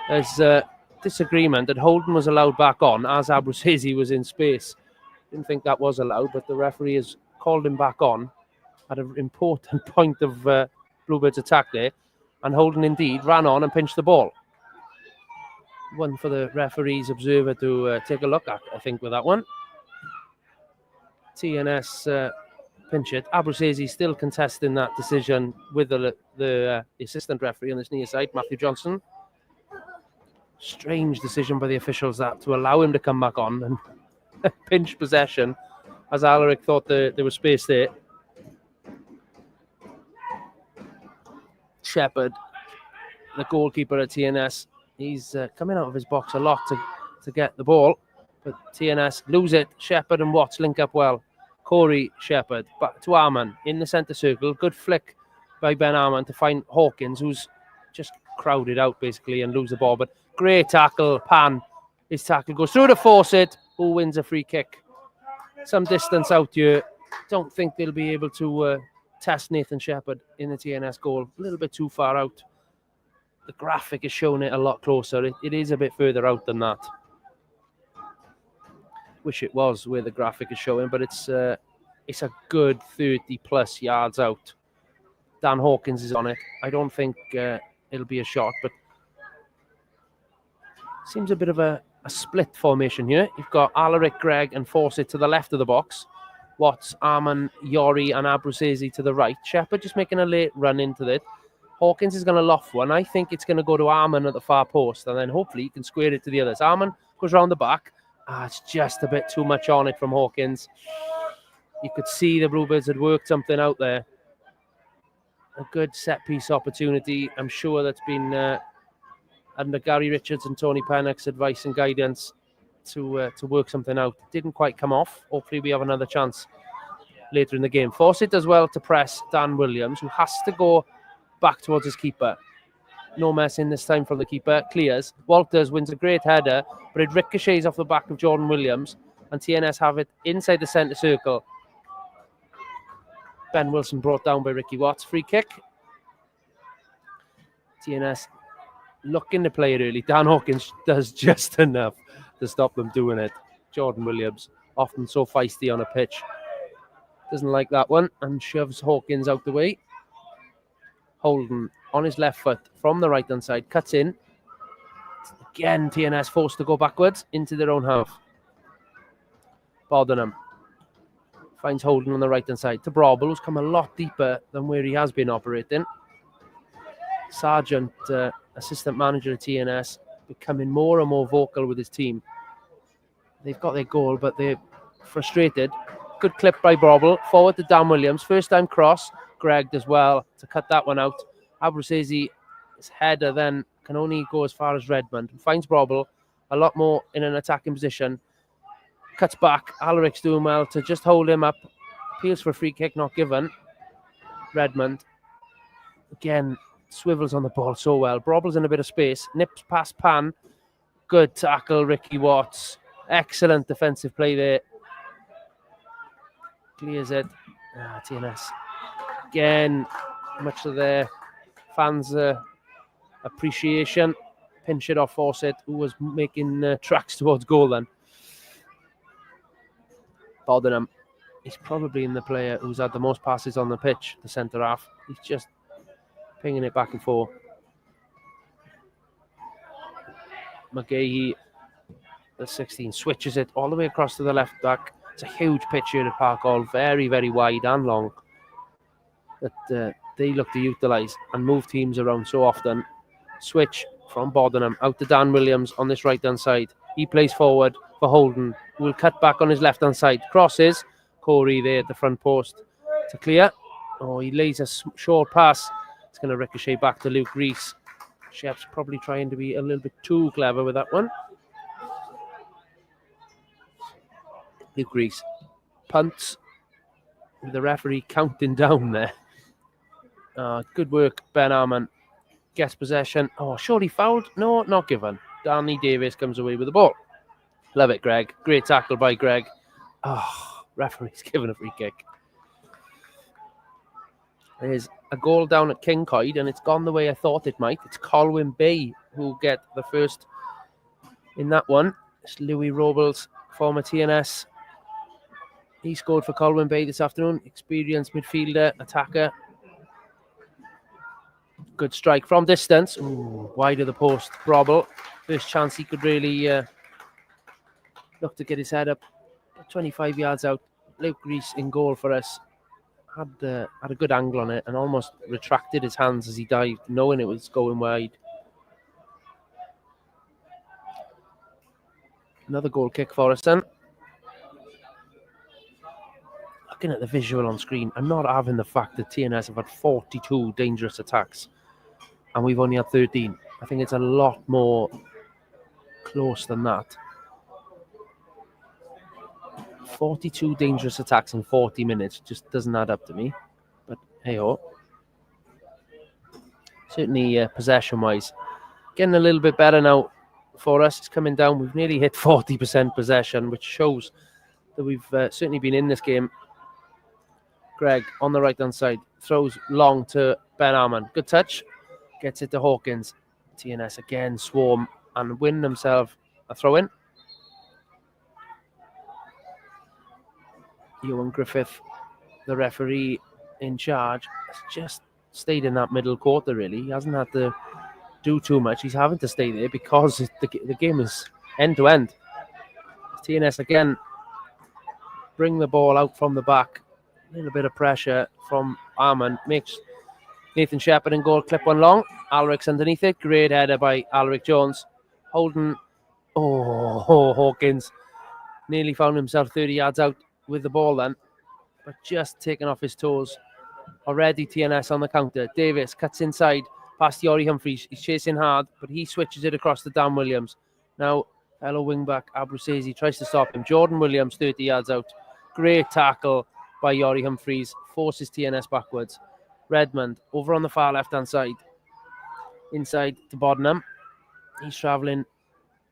There's disagreement that Holden was allowed back on as Abruzzese was in space. Didn't think that was allowed, but the referee has called him back on at an important point of Bluebirds' attack there, and Holden indeed ran on and pinched the ball. One for the referee's observer to take a look at, I think, with that one. TNS pinch it. Abruzzese still contesting that decision with the assistant referee on this near side, Matthew Johnson. Strange decision by the officials that to allow him to come back on and pinch possession, as Alaric thought there was space there. Shepherd, the goalkeeper at TNS, he's coming out of his box a lot to get the ball, but TNS lose it. Shepherd and Watts link up well. Corey Shepherd back to Arman in the centre circle. Good flick by Ben Arman to find Hawkins, who's just crowded out basically and lose the ball. But great tackle, Pan. His tackle goes through to Fawcett, who wins a free kick. Some distance out here. Don't think they'll be able to test Nathan Shepherd in the TNS goal. A little bit too far out. The graphic is showing it a lot closer. It is a bit further out than that. Wish it was where the graphic is showing, but it's a good 30 plus yards out. Dan Hawkins is on it. I don't think it'll be a shot, but seems a bit of a split formation here. You've got Alaric, Gregg and Fawcett to the left of the box. Watts, Arman, Yori and Abruzzese to the right. Shepherd just making a late run into it. Hawkins is going to loft one. I think it's going to go to Arman at the far post, and then hopefully he can square it to the others. Arman goes round the back. It's just a bit too much on it from Hawkins. You could see the Bluebirds had worked something out there. A good set-piece opportunity. I'm sure that's been under Gary Richards and Tony Pennock's advice and guidance to work something out. Didn't quite come off. Hopefully we have another chance later in the game. Fawcett does well to press Dan Williams, who has to go back towards his keeper. No messing this time from the keeper. Clears. Walters wins a great header, but it ricochets off the back of Jordan Williams, and TNS have it inside the centre circle. Ben Wilson brought down by Ricky Watts. Free kick. TNS looking to play it early. Dan Hawkins does just enough to stop them doing it. Jordan Williams, often so feisty on a pitch, doesn't like that one and shoves Hawkins out the way. Holden on his left foot from the right-hand side, cuts in. Again, TNS forced to go backwards into their own half. Bodenham finds Holden on the right-hand side to Brobble, who's come a lot deeper than where he has been operating. Sargent, assistant manager at TNS, becoming more and more vocal with his team. They've got their goal, but they're frustrated. Good clip by Brobble. Forward to Dan Williams. First time cross. Gregg does well to cut that one out. Abruzzese, his header then can only go as far as Redmond. Finds Brobble a lot more in an attacking position. Cuts back. Alaric's doing well to just hold him up. Appeals for a free kick, not given. Redmond, again, swivels on the ball so well. Brobble's in a bit of space. Nips past Pan. Good tackle, Ricky Watts. Excellent defensive play there. Clears it. TNS. Again, much of their fans' appreciation. Pinch it off Fawcett, who was making tracks towards goal then. Bodenham. He's probably in the player who's had the most passes on the pitch, the centre half. He's just pinging it back and forth. McGahey, the 16, switches it all the way across to the left back. It's a huge pitch here at Park Hall, very, very wide and long, that they look to utilise and move teams around so often. Switch from Bodenham out to Dan Williams on this right-hand side. He plays forward for Holden, who will cut back on his left-hand side. Crosses. Corey there at the front post to clear. Oh, he lays a short pass. It's going to ricochet back to Luke Rees. Shep's probably trying to be a little bit too clever with that one. Luke Rees punts with the referee counting down there. Good work, Ben Arman. Gets possession. Oh, surely fouled? No, not given. Danny Davis comes away with the ball. Love it, Greg. Great tackle by Greg. Oh, referee's given a free kick. There's a goal down at Kincoid, and it's gone the way I thought it might. It's Colwyn Bay who get the first in that one. It's Louis Robles, former TNS. He scored for Colwyn Bay this afternoon. Experienced midfielder, attacker. Good strike from distance. Ooh, wide of the post. Brobble. First chance he could really look to get his head up. 25 yards out. Luke Rees in goal for us. Had a good angle on it and almost retracted his hands as he dived, knowing it was going wide. Another goal kick for us then. Looking at the visual on screen, I'm not having the fact that TNS have had 42 dangerous attacks and we've only had 13. I think it's a lot more close than that. 42 dangerous attacks in 40 minutes just doesn't add up to me. But hey-ho. Certainly possession-wise, getting a little bit better now for us. It's coming down. We've nearly hit 40% possession, which shows that we've certainly been in this game. Greg on the right-hand side throws long to Ben Arman. Good touch. Gets it to Hawkins. TNS again swarm and win themselves a throw-in. Ewan Griffith, the referee in charge, has just stayed in that middle quarter, really. He hasn't had to do too much. He's having to stay there because the game is end-to-end. TNS again bring the ball out from the back. A little bit of pressure from Arman. Makes Nathan Shepherd in goal, clip one long. Alric's underneath it. Great header by Alric Jones. Holden. Oh, Hawkins nearly found himself 30 yards out with the ball then, but just taken off his toes. Already TNS on the counter. Davis cuts inside past Rory Humphreys. He's chasing hard, but he switches it across to Dan Williams. Now, fellow wingback Abruzzese tries to stop him. Jordan Williams 30 yards out. Great tackle by Rory Humphreys. Forces TNS backwards. Redmond over on the far left-hand side. Inside to Bodnam. He's travelling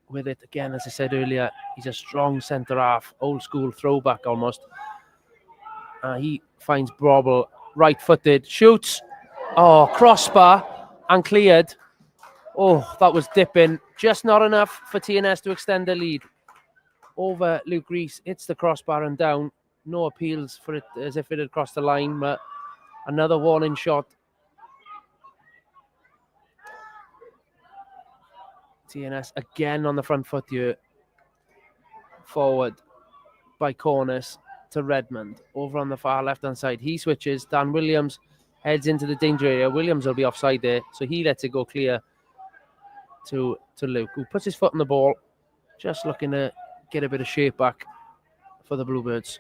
with it again, as I said earlier. He's a strong centre half, old school throwback almost. He finds Brobble, right-footed, shoots. Oh, crossbar and cleared. Oh, that was dipping. Just not enough for TNS to extend the lead. Over Luke Rees, hits the crossbar and down. No appeals for it as if it had crossed the line, but another warning shot. TNS again on the front foot here. Forward by Cornice to Redmond. Over on the far left-hand side. He switches. Dan Williams heads into the danger area. Williams will be offside there, so he lets it go clear to Luke, who puts his foot on the ball. Just looking to get a bit of shape back for the Bluebirds,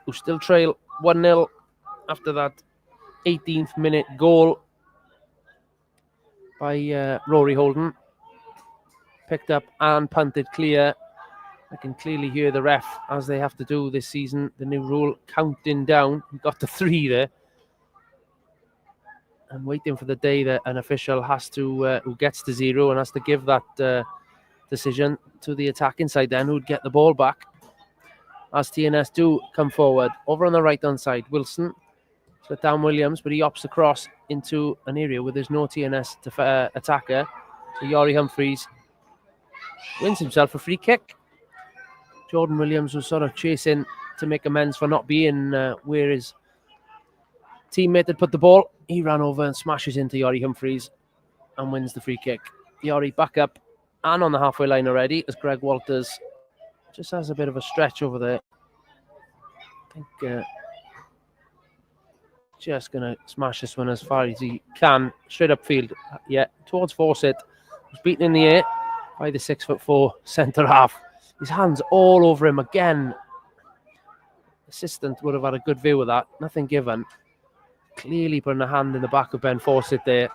who still trail 1-0 after that 18th minute goal by Rory Holden. Picked up and punted clear. I can clearly hear the ref, as they have to do this season, the new rule, counting down. We got to 3 there. I'm waiting for the day that an official has to, who gets to 0 and has to give that decision to the attacking side then, who'd get the ball back. As TNS do come forward. Over on the right-hand side, Wilson. So Dan Williams, but he opts across into an area where there's no TNS attacker. So Rory Humphreys wins himself a free kick. Jordan Williams was sort of chasing to make amends for not being where his teammate had put the ball. He ran over and smashes into Rory Humphreys and wins the free kick. Rory back up and on the halfway line already as Greg Walters just has a bit of a stretch over there. I think just going to smash this one as far as he can. Straight upfield. Yeah, towards Fawcett. Was beaten in the air by the 6'4" centre half. His hands all over him again. Assistant would have had a good view of that. Nothing given. Clearly putting a hand in the back of Ben Fawcett there.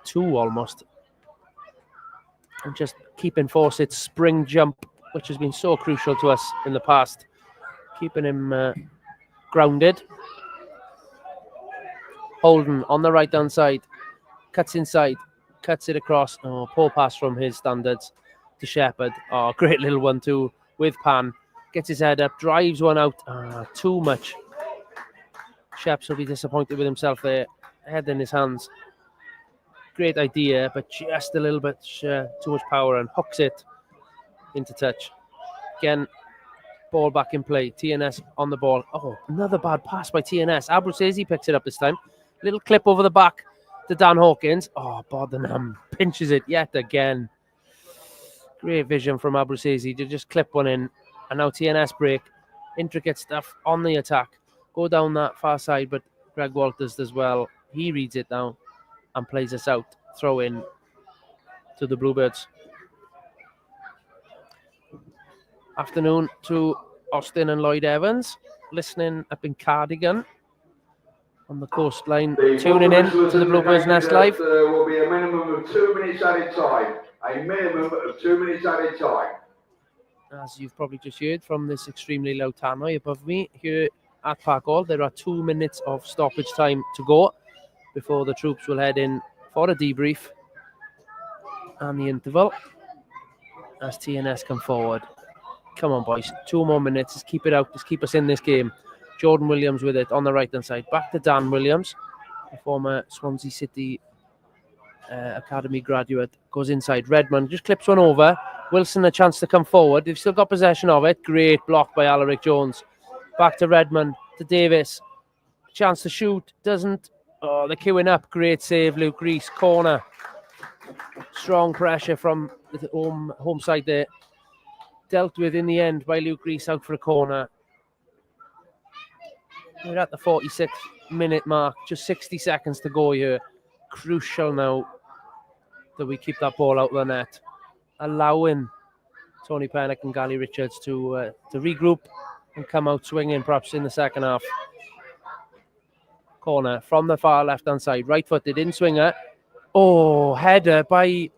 2 almost. And just keeping Fawcett's spring jump, which has been so crucial to us in the past. Keeping him grounded. Holden on the right-hand side. Cuts inside. Cuts it across. Oh, poor pass from his standards to Shepherd. Oh, great little one too with Pan. Gets his head up. Drives one out. Too much. Sheps will be disappointed with himself there. Head in his hands. Great idea, but just a little bit too much power and hooks it into touch. Again, ball back in play. TNS on the ball. Oh, another bad pass by TNS. Abruzzese picks it up this time. Little clip over the back to Dan Hawkins. Oh, Bodenham pinches it yet again. Great vision from Abruzzese to just clip one in. And now TNS break. Intricate stuff on the attack. Go down that far side, but Greg Walters does well. He reads it now and plays us out. Throw in to the Bluebirds. Afternoon to Austin and Lloyd Evans, listening up in Cardigan on the coastline, tuning in to the Bluebirds Nest Live. There will be a minimum of 2 minutes added time. A minimum of 2 minutes added time. As you've probably just heard from this extremely loud tannoy above me here at Park Hall, there are 2 minutes of stoppage time to go before the troops will head in for a debrief and the interval as TNS come forward. Come on, boys. 2 more minutes. Just keep it out. Just keep us in this game. Jordan Williams with it on the right-hand side. Back to Dan Williams, the former Swansea City Academy graduate. Goes inside. Redmond just clips one over. Wilson a chance to come forward. They've still got possession of it. Great block by Alaric Jones. Back to Redmond. To Davis. Chance to shoot. Doesn't. Oh, they're queuing up. Great save, Luke Rees. Corner. Strong pressure from the home side there. Dealt with in the end by Luke Rees out for a corner. We're at the 46-minute mark. Just 60 seconds to go here. Crucial now that we keep that ball out of the net. Allowing Tony Pennock and Gally Richards to regroup and come out swinging perhaps in the second half. Corner from the far left-hand side. Right-footed in swinger. Oh, header by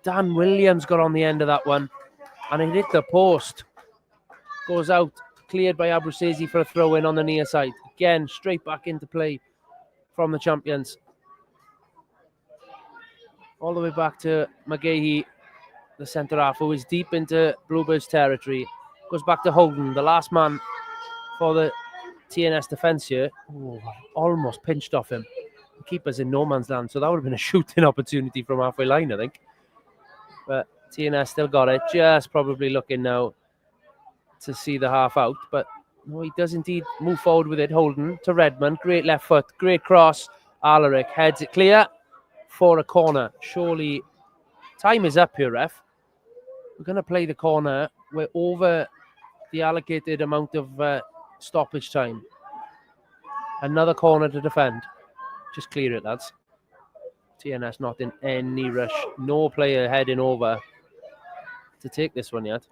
Dan Williams got on the end of that one. And it hit the post. Goes out, cleared by Abruzzese for a throw-in on the near side. Again, straight back into play from the champions. All the way back to McGahey, the centre-half, who is deep into Bluebirds territory. Goes back to Holden, the last man for the TNS defence here. Oh, almost pinched off him. The keeper's in no man's land, so that would have been a shooting opportunity from halfway line, I think. But TNS still got it, just probably looking now to see the half out. But no, he does indeed move forward with it. Holden to Redmond. Great left foot, great cross. Alaric heads it clear for a corner. Surely time is up here, ref. We're going to play the corner. We're over the allocated amount of stoppage time. Another corner to defend. Just clear it, lads. TNS not in any rush. No player heading over to take this one yet.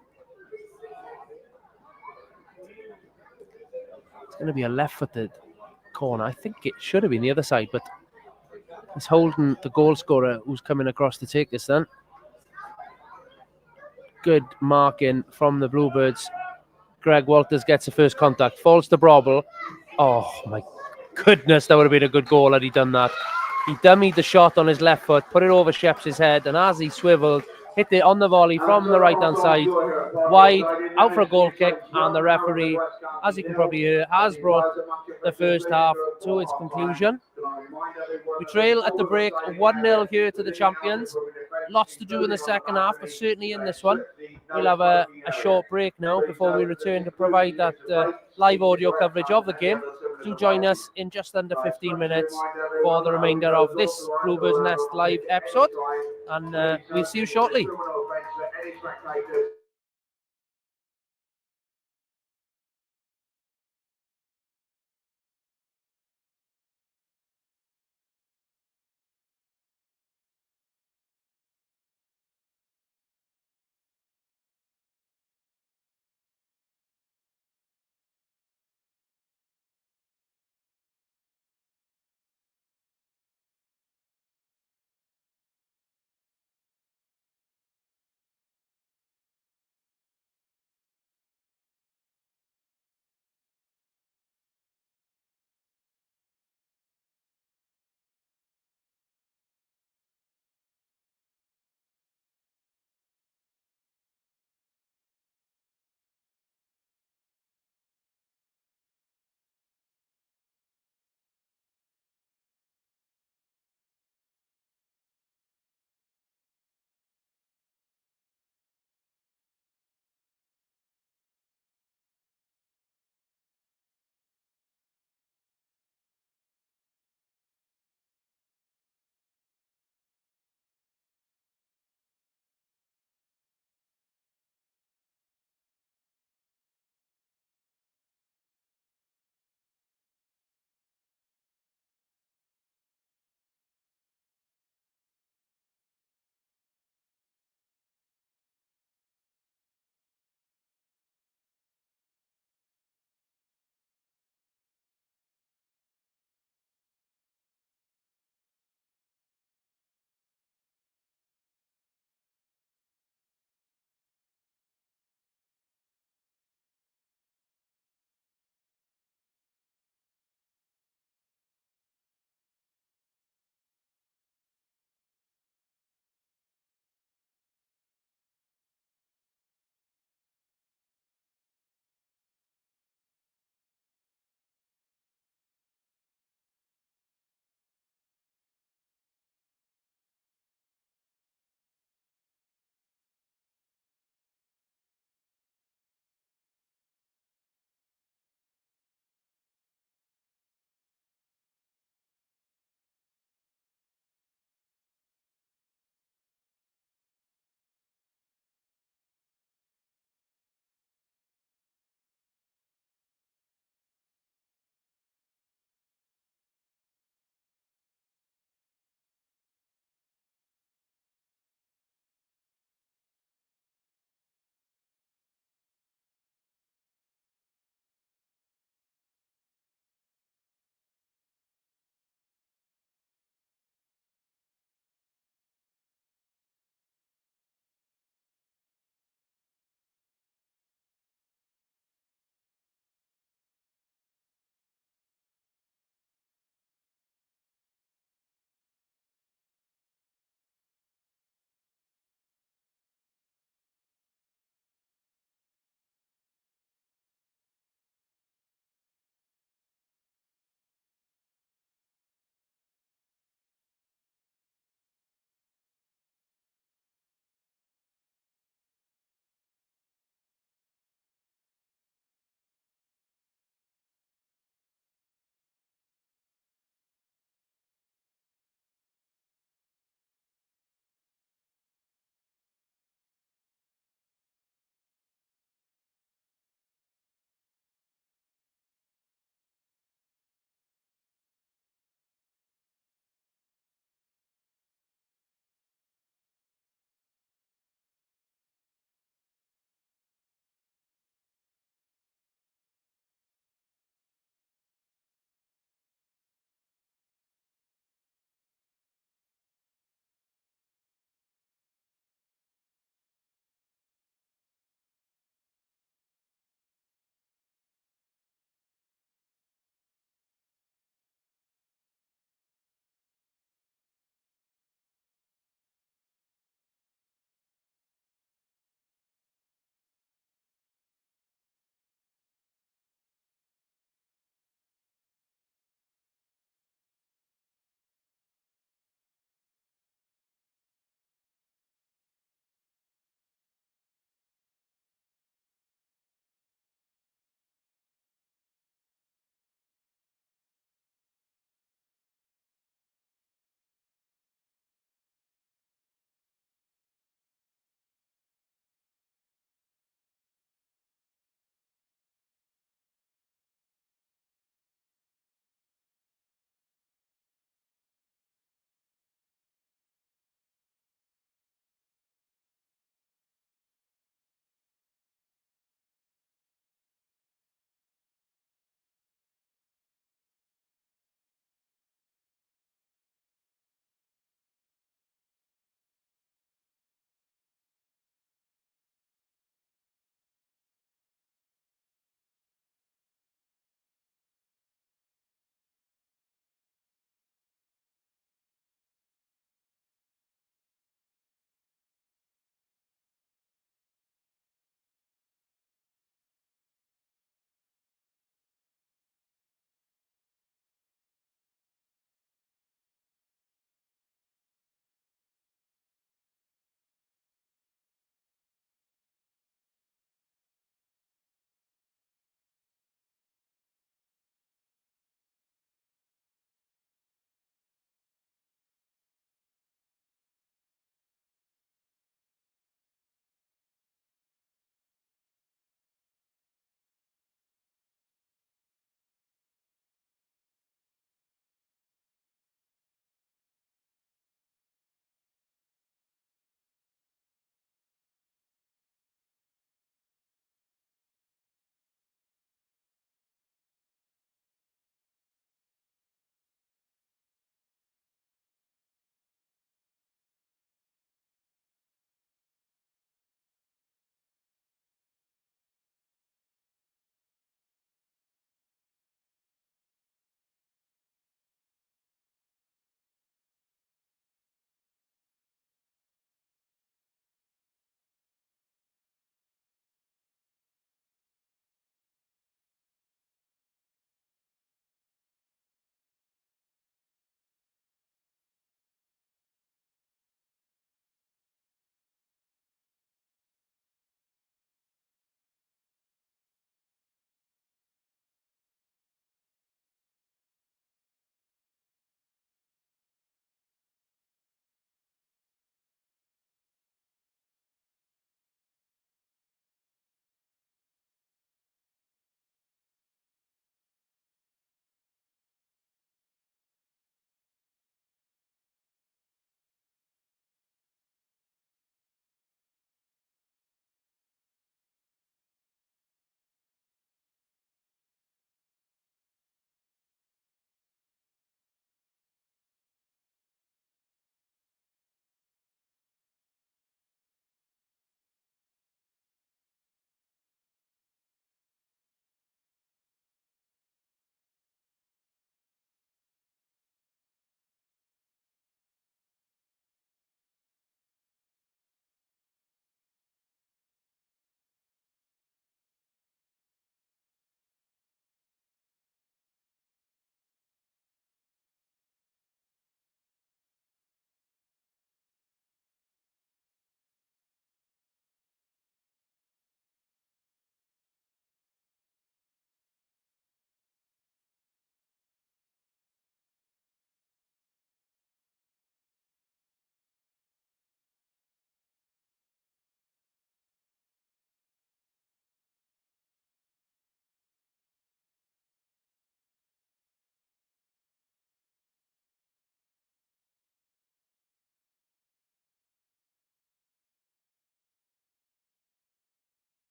It's going to be a left-footed corner. I think it should have been the other side, but it's Holden, the goal scorer, who's coming across to take this then. Good marking from the Bluebirds. Greg Walters gets the first contact. Falls to Brobble. Oh, my goodness, that would have been a good goal had he done that. He dummied the shot on his left foot, put it over Sheps' head, and as he swiveled, hit it on the volley from the right-hand side, wide, out for a goal kick, and the referee, as you can probably hear, has brought the first half to its conclusion. We trail at the break 1-0 here to the champions. Lots to do in the second half, but certainly in this one. We'll have a short break now before we return to provide that live audio coverage of the game. Do join us in just under 15 minutes for the remainder of this Bluebirds Nest live episode, and we'll see you shortly.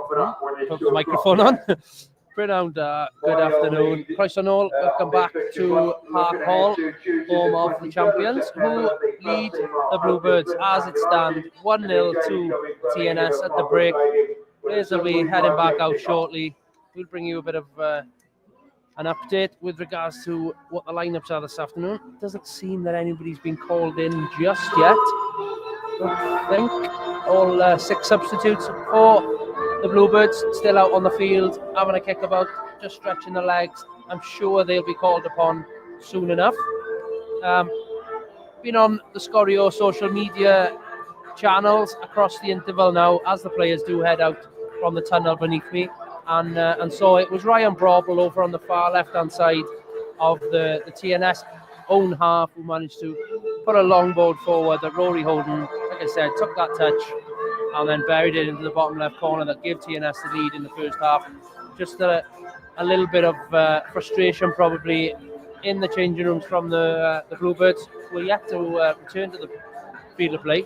Put the microphone on. Prynawn, good afternoon. Croeso nôl, welcome back to Park Hall, home of the champions, who lead the Bluebirds as it stands 1-0 to TNS at the break. Players will be heading back out shortly. We'll bring you a bit of an update with regards to what the lineups are this afternoon. It doesn't seem that anybody's been called in just yet. I think all 6 substitutes for the Bluebirds still out on the field, having a kick about, just stretching the legs. I'm sure they'll be called upon soon enough. Been on the Scorio social media channels across the interval now as the players do head out from the tunnel beneath me, and so it was Ryan Brobel over on the far left hand side of the TNS own half who managed to put a long ball forward that Rory Holden, like I said, took that touch and then buried it into the bottom left corner that gave TNS the lead in the first half. Just a little bit of frustration probably in the changing rooms from the Bluebirds, who are yet to return to the field of play,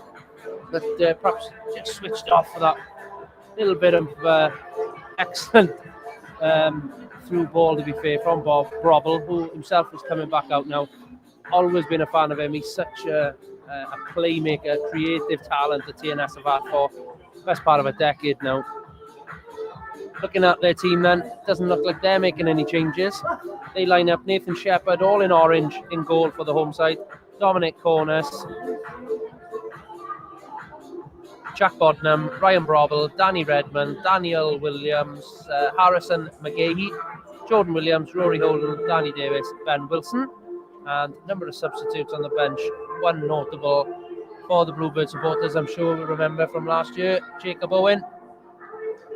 but perhaps just switched off for that little bit of excellent through ball, to be fair, from Bob Brobel, who himself is coming back out now. Always been a fan of him. He's such a playmaker, creative talent that TNS have had for the best part of a decade now. Looking at their team then, doesn't look like they're making any changes. They line up Nathan Shepherd, all in orange, in goal for the home side. Dominic Cornus, Jack Bodnam, Ryan Brobel, Danny Redmond, Daniel Williams, Harrison McGahey, Jordan Williams, Rory Holden, Danny Davis, Ben Wilson, and a number of substitutes on the bench. One notable for the Bluebird supporters, I'm sure we remember from last year, Jacob Owen.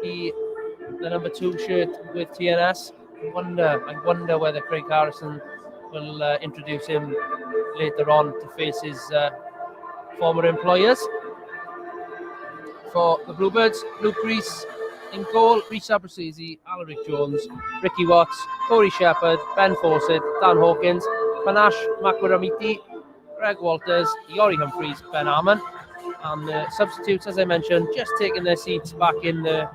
The number 2 shirt with TNS. I wonder whether Craig Harrison will introduce him later on to face his former employers. For the Bluebirds, Luke Rees in goal, Rhys Abruzzi, Alaric Jones, Ricky Watts, Corey Shepherd, Ben Fawcett, Dan Hawkins, Panache Makwaramiti, Greg Walters, Yori Humphreys, Ben Arman. And the substitutes, as I mentioned, just taking their seats back in the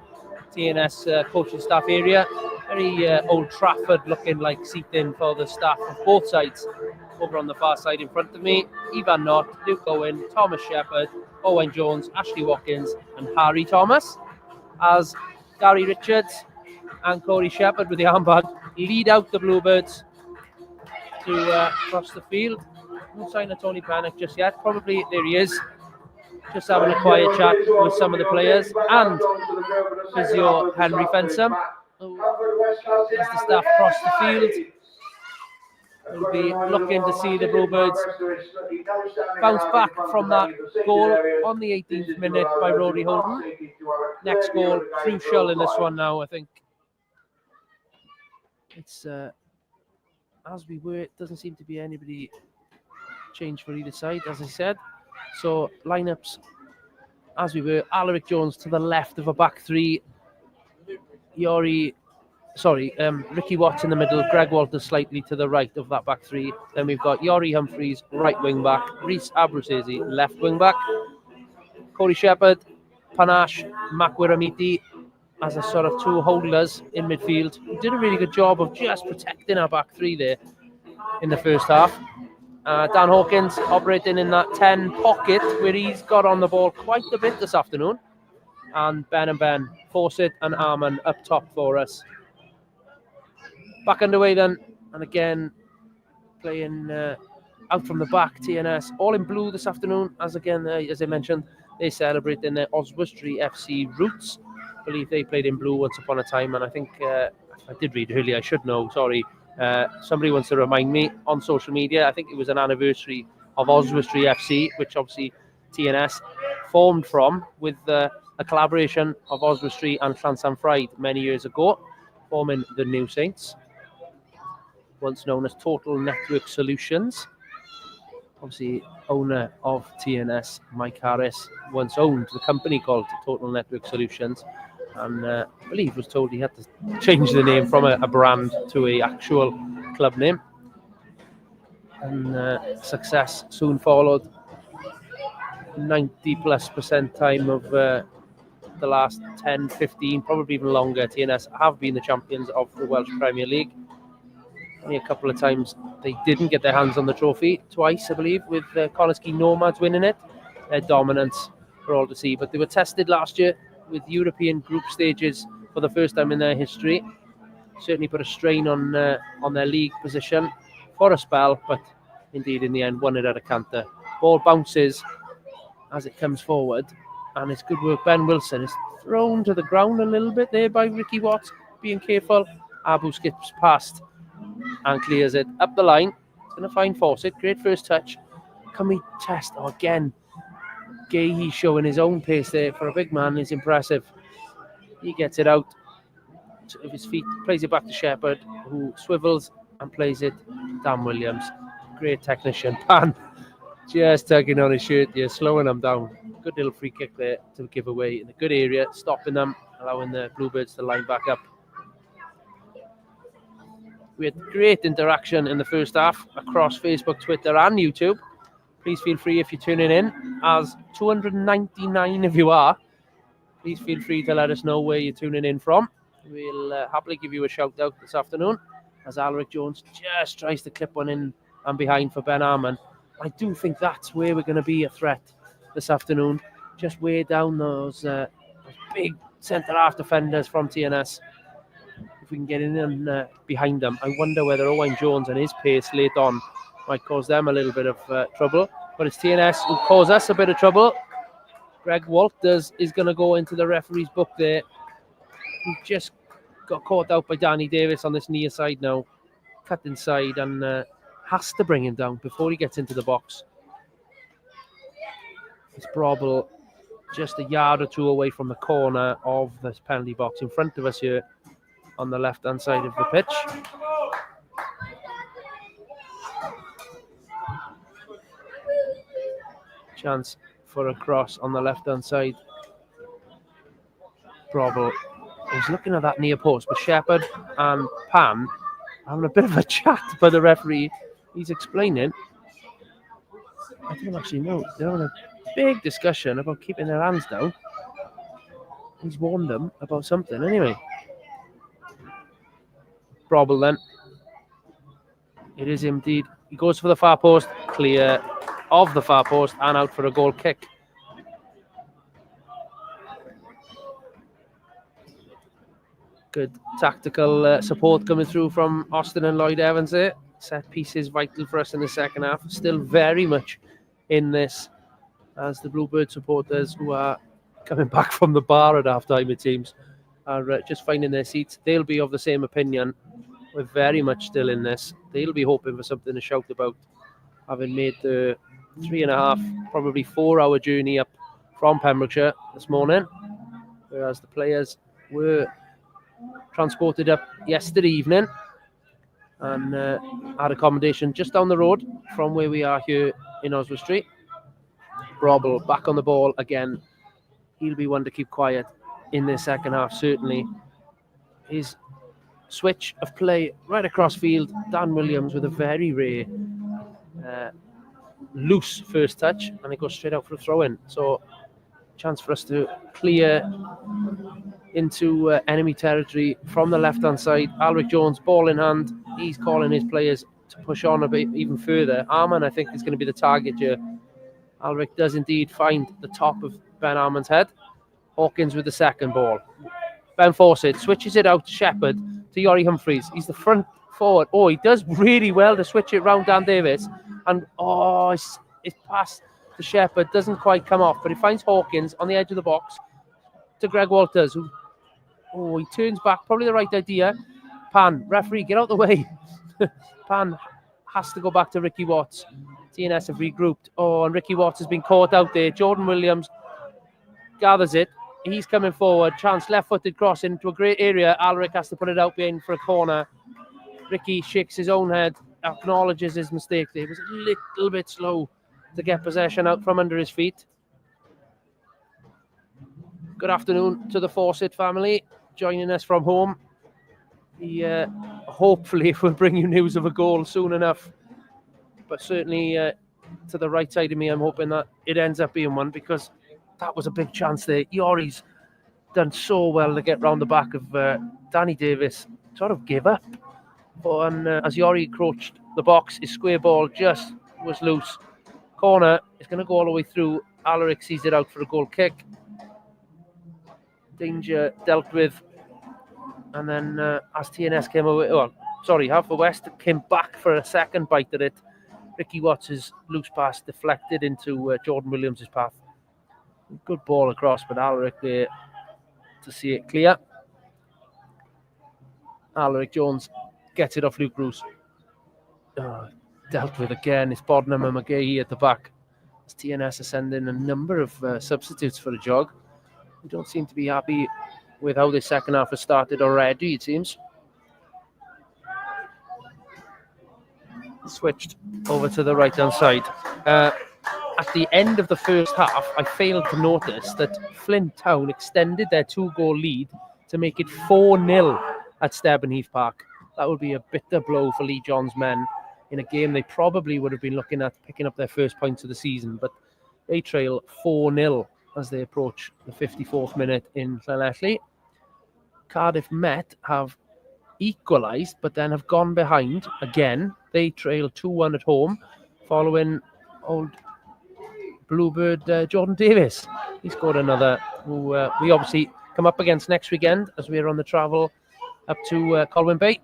TNS coaching staff area. Very Old Trafford looking like seating for the staff of both sides. Over on the far side in front of me, Ivan Knott, Luke Owen, Thomas Shepherd, Owen Jones, Ashley Watkins and Harry Thomas, as Gary Richards and Corey Shepherd with the armband lead out the Bluebirds to cross the field. No sign of Tony Panic just yet. Probably there he is, just having a quiet chat with some of the players, and physio Henry Fensom, who, as the staff cross the field, will be looking to see the Bluebirds bounce back from that goal on the 18th minute by Rory Holden. Next goal, crucial in this one now, I think. It's as we were, it doesn't seem to be anybody changed for either side, as I said. So lineups as we were, Alaric Jones to the left of a back three, Ricky Watts in the middle, Greg Walters slightly to the right of that back three. Then we've got Yori Humphreys, right wing back, Rhys Abruzzi, left wing back, Corey Shepherd, Panache Makwaramiti as a sort of 2 holders in midfield. He did a really good job of just protecting our back three there in the first half. Dan Hawkins operating in that 10 pocket where he's got on the ball quite a bit this afternoon. And Ben, Fawcett and Arman up top for us. Back underway then, and again playing out from the back, TNS, all in blue this afternoon, as again, as I mentioned, they celebrate in their Oswestry FC roots. I believe they played in blue once upon a time, and I think, I did read earlier, I should know, sorry. Somebody wants to remind me on social media, I think it was an anniversary of Oswestry FC, which obviously TNS formed from, with a collaboration of Oswestry and Llansanfraid many years ago, forming the New Saints, once known as Total Network Solutions. Obviously, owner of TNS, Mike Harris, once owned the company called Total Network Solutions, and I believe was told he had to change the name from a brand to a actual club name. And success soon followed. 90+% time of the last 10, 15, probably even longer, TNS have been the champions of the Welsh Premier League. Only a couple of times they didn't get their hands on the trophy. Twice, I believe, with Conisky Nomads winning it. Their dominance for all to see. But they were tested last year with European group stages for the first time in their history. Certainly put a strain on their league position for a spell, but indeed in the end won it at a canter. Ball bounces as it comes forward, and it's good work. Ben Wilson is thrown to the ground a little bit there by Ricky Watts, being careful. Abu skips past and clears it up the line. It's going to find Fawcett. Great first touch. Can we test? Oh, again, Gahey showing his own pace there for a big man is impressive. He gets it out of his feet, plays it back to Shepherd, who swivels and plays it. Dan Williams, great technician. Pan just tugging on his shirt here, slowing them down. Good little free kick there to give away in a good area, stopping them, allowing the Bluebirds to line back up. We had great interaction in the first half across Facebook, Twitter and YouTube. Please feel free if you're tuning in, as 299 if you are. Please feel free to let us know where you're tuning in from. We'll happily give you a shout out this afternoon as Alric Jones just tries to clip one in and behind for Ben Arman. I do think that's where we're going to be a threat this afternoon. Just way down those big centre-half defenders from TNS. If we can get in and behind them, I wonder whether Owain Jones and his pace late on might cause them a little bit of trouble. But it's TNS who cause us a bit of trouble. Greg Walters is going to go into the referee's book there. He just got caught out by Danny Davis on this near side now. Cut inside and has to bring him down before he gets into the box. It's Brobble just a yard or two away from the corner of this penalty box in front of us here on the left-hand side of the pitch. Chance for a cross on the left-hand side. Brobble is looking at that near post, but Shepherd and Pan having a bit of a chat by the referee. He's explaining. I don't actually know. They're having a big discussion about keeping their hands down. He's warned them about something anyway. Brobble then. It is indeed. He goes for the far post. Clear of the far post and out for a goal kick. Good tactical support coming through from Austin and Lloyd Evans there. Set pieces vital for us in the second half. Still very much in this as the Bluebird supporters who are coming back from the bar at half-time, it seems, are just finding their seats. They'll be of the same opinion. We're very much still in this. They'll be hoping for something to shout about, having made the 3.5, probably 4-hour journey up from Pembrokeshire this morning, whereas the players were transported up yesterday evening and had accommodation just down the road from where we are here in Oswald Street. Brobble back on the ball again. He'll be one to keep quiet in the second half, certainly. His switch of play right across field. Dan Williams with a very rare loose first touch, and it goes straight out for a throw-in. So, chance for us to clear into enemy territory from the left-hand side. Alric Jones, ball in hand. He's calling his players to push on a bit even further. Arman, I think, is going to be the target here. Alric does indeed find the top of Ben Arman's head. Hawkins with the second ball. Ben Fawcett switches it out to Shepherd, to Rory Humphreys. He's the front forward. Oh, he does really well to switch it round Dan Davis. And, his pass to Shepherd doesn't quite come off, but he finds Hawkins on the edge of the box to Greg Walters, who, he turns back. Probably the right idea. Pan, referee, get out the way. Pan has to go back to Ricky Watts. TNS have regrouped. And Ricky Watts has been caught out there. Jordan Williams gathers it. He's coming forward. Chance left-footed cross into a great area. Alric has to put it out behind for a corner. Ricky shakes his own head, acknowledges his mistake there. He was a little bit slow to get possession out from under his feet. Good afternoon to the Fawcett family joining us from home. He hopefully will bring you news of a goal soon enough. But certainly to the right side of me, I'm hoping that it ends up being one, because that was a big chance there. Yori's done so well to get round the back of Danny Davis. Sort of gave up. But as Rory approached the box, his square ball just was loose. Corner is going to go all the way through. Alaric sees it out for a goal kick. Danger dealt with. And then as TNS came away, Haverfordwest came back for a second bite at it. Ricky Watts' loose pass deflected into Jordan Williams' path. Good ball across, but Alaric there to see it clear. Alaric Jones gets it off Luke Bruce. Dealt with again. It's Bodnam and McGahey at the back. As TNS are sending a number of substitutes for the jog. We don't seem to be happy with how the second half has started already, it seems. Switched over to the right-hand side. At the end of the first half, I failed to notice that Flint Town extended their 2-goal lead to make it 4-0 at Stevenheath Park. That would be a bitter blow for Lee John's men in a game they probably would have been looking at picking up their first points of the season, but they trail 4-0 as they approach the 54th minute in Llanelli. Cardiff Met have equalised, but then have gone behind again. They trail 2-1 at home, following old Bluebird Jordan Davis. He scored another, who we obviously come up against next weekend as we're on the travel up to Colwyn Bay.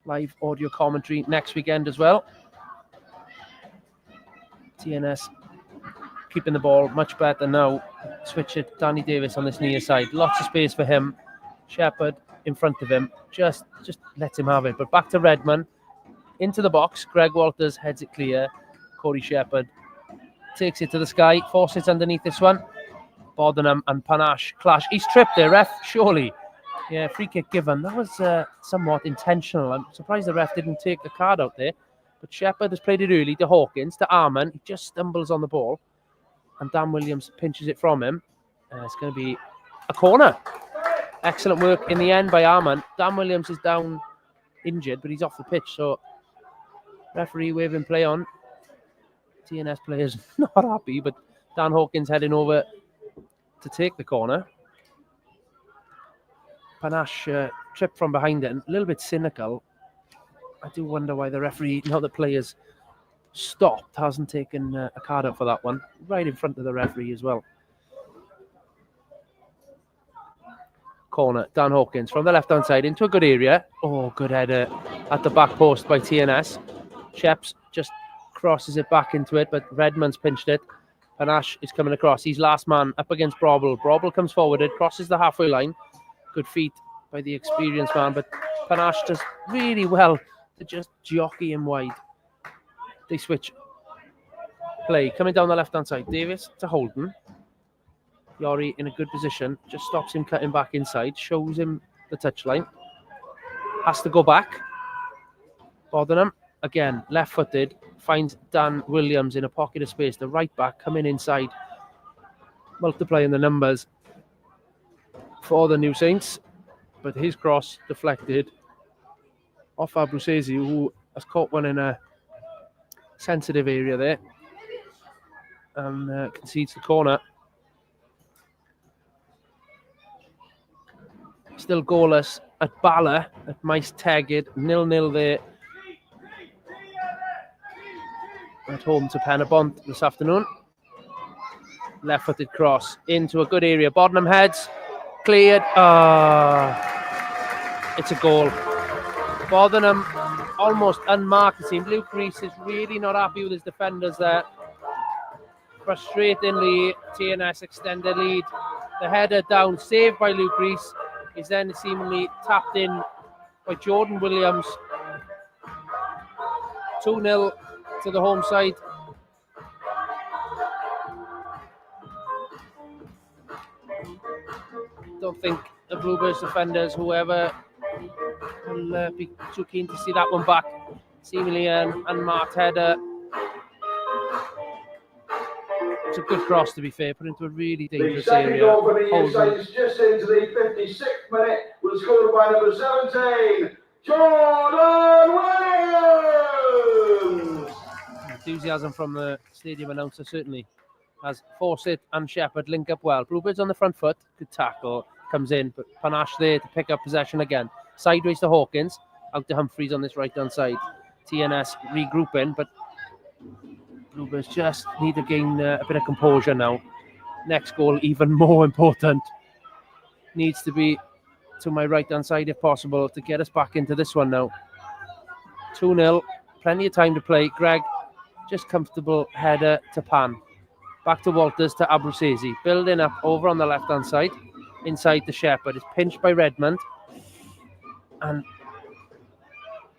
Live audio commentary next weekend as well. TNS keeping the ball much better now. Switch it, Danny Davis on this near side. Lots of space for him. Shepherd in front of him. Just lets him have it. But back to Redman. Into the box. Greg Walters heads it clear. Corey Shepherd takes it to the sky. Forces it underneath this one. Bodenham and Panache clash. He's tripped there, ref, surely. Yeah, free kick given. That was somewhat intentional. I'm surprised the ref didn't take the card out there. But Shepherd has played it early to Hawkins, to Arman. He just stumbles on the ball. And Dan Williams pinches it from him. It's going to be a corner. Excellent work in the end by Arman. Dan Williams is down injured, but he's off the pitch. So referee waving play on. TNS players not happy, but Dan Hawkins heading over to take the corner. Panache tripped from behind it, and a little bit cynical. I do wonder why the referee, now the players stopped, hasn't taken a card out for that one. Right in front of the referee as well. Corner, Dan Hawkins from the left-hand side into a good area. Oh, good header at the back post by TNS. Sheps just crosses it back into it, but Redmond's pinched it. Panache is coming across. He's last man up against Brobble. Brobble comes forward, it crosses the halfway line. Good feet by the experienced man, but Panache does really well to just jockey him wide. They switch play. Coming down the left-hand side. Davis to Holden. Rory in a good position. Just stops him cutting back inside. Shows him the touchline. Has to go back. Bodenham. Again, left-footed. Finds Dan Williams in a pocket of space. The right back coming inside. Multiplying the numbers for the New Saints. But his cross deflected off Abruzzese, who has caught one in a sensitive area there. And concedes the corner. Still goalless at Bala, at Maes Tegid, 0-0 there. At home to Penabont this afternoon. Left-footed cross into a good area. Bodnam heads, cleared. It's a goal. Bodenham almost unmarked, it seemed. Luke Reese is really not happy with his defenders there. Frustratingly, TNS extend their lead. The header down, saved by Luke Reese, is then seemingly tapped in by Jordan Williams. 2-0 to the home side. Don't think the Bluebirds defenders, whoever, will be too keen to see that one back. Seemingly an unmarked header. It's a good cross, to be fair, put into a really dangerous area. The second goal for the New Saints just into the 56th minute was scored by number 17, Jordan Williams. Enthusiasm from the stadium announcer, certainly. as Fawcett and Shepherd link up well. Bluebirds on the front foot, good tackle, comes in, but Panache there to pick up possession again. Sideways to Hawkins, out to Humphreys on this right-hand side. TNS regrouping, but Bluebirds just need to gain a bit of composure now. Next goal, even more important, needs to be to my right-hand side if possible to get us back into this one now. 2-0, plenty of time to play. Greg, just comfortable header to Pan. Back to Walters to Abruzzese. Building up over on the left-hand side. Inside to Shepherd. It's pinched by Redmond. And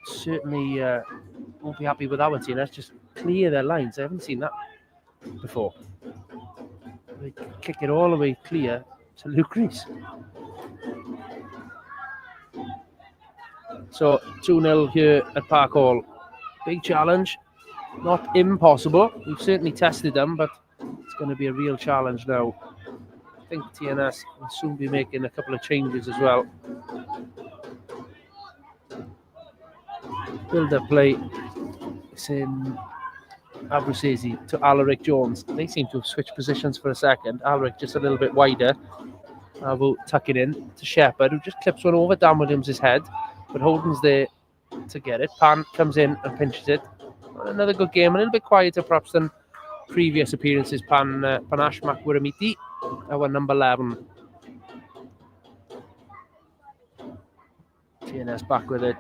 certainly won't be happy with that one, TNS. Just clear their lines. I haven't seen that before. They kick it all the way clear to Luke Rees. So 2-0 here at Park Hall. Big challenge. Not impossible. We've certainly tested them, but it's going to be a real challenge now. I think TNS will soon be making a couple of changes as well. Build-up play. It's in Abruzzese to Alaric Jones. They seem to have switched positions for a second. Alaric just a little bit wider. Abu tuck it in to Shepherd, who just clips one over Dan Williams' head. But Holden's there to get it. Pan comes in and pinches it. Another good game, a little bit quieter perhaps than previous appearances. Panache Makwiramiti, our number 11. TNS back with it.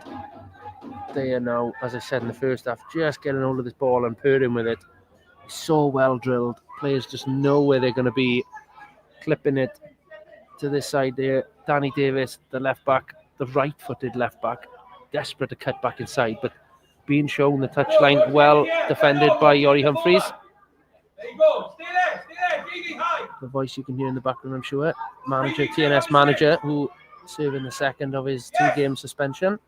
They are now, as I said in the first half, just getting hold of this ball and purring with it. So well drilled. Players just know where they're going to be. Clipping it to this side there. Danny Davis, the left back, the right-footed left back, desperate to cut back inside, but being shown the touchline, well defended by Rory Humphreys. There you go. Stay there, digging high. The voice you can hear in the background, I'm sure. TNS manager, who serving the second of his 2-game suspension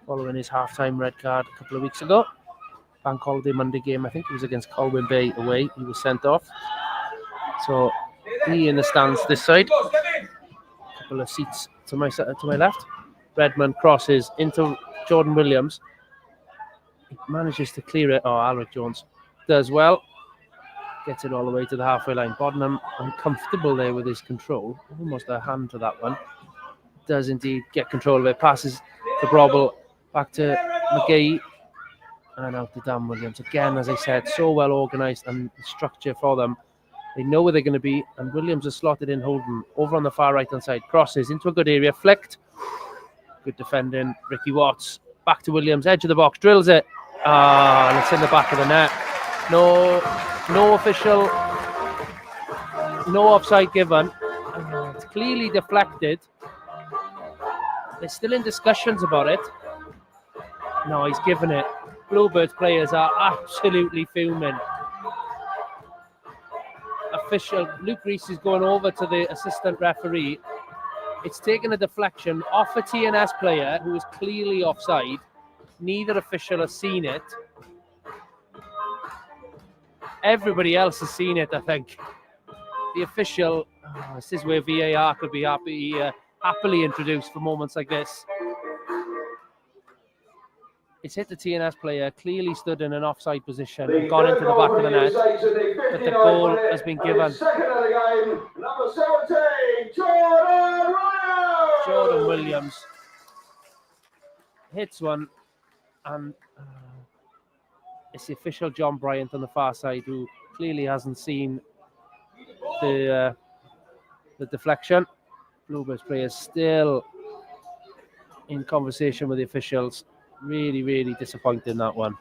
following his half-time red card a couple of weeks ago. Bank holiday Monday game, I think it was against Colwyn Bay away. He was sent off. So he in the stands this side. A couple of seats to my left. Redmond crosses into Jordan Williams. He manages to clear it. Oh, Alaric Jones does well. Gets it all the way to the halfway line. Boddenham uncomfortable there with his control. Almost a hand to that one. Does indeed get control of it. Passes to Brobble. Back to McGee. And out to Dan Williams. Again, as I said, so well organised and structure for them. They know where they're going to be. And Williams has slotted in Holden over on the far right-hand side. Crosses into a good area. Flicked. Good defending. Ricky Watts. Back to Williams. Edge of the box. Drills it. And it's in the back of the net. No official. No offside given. It's clearly deflected. They're still in discussions about it. No, he's given it. Bluebirds players are absolutely fuming. Official Luke Rees is going over to the assistant referee. It's taken a deflection off a TNS player who is clearly offside. Neither official has seen it. Everybody else has seen it, I think. The official, this is where VAR could be happily introduced for moments like this. It's hit the TNS player, clearly stood in an offside position and gone into the back of the net. But the goal has been given. Second of the game, number 17, Jordan Williams hits one, and it's the official John Bryant on the far side who clearly hasn't seen the deflection. Bluebirds players still in conversation with the officials. Really, really disappointed in that one.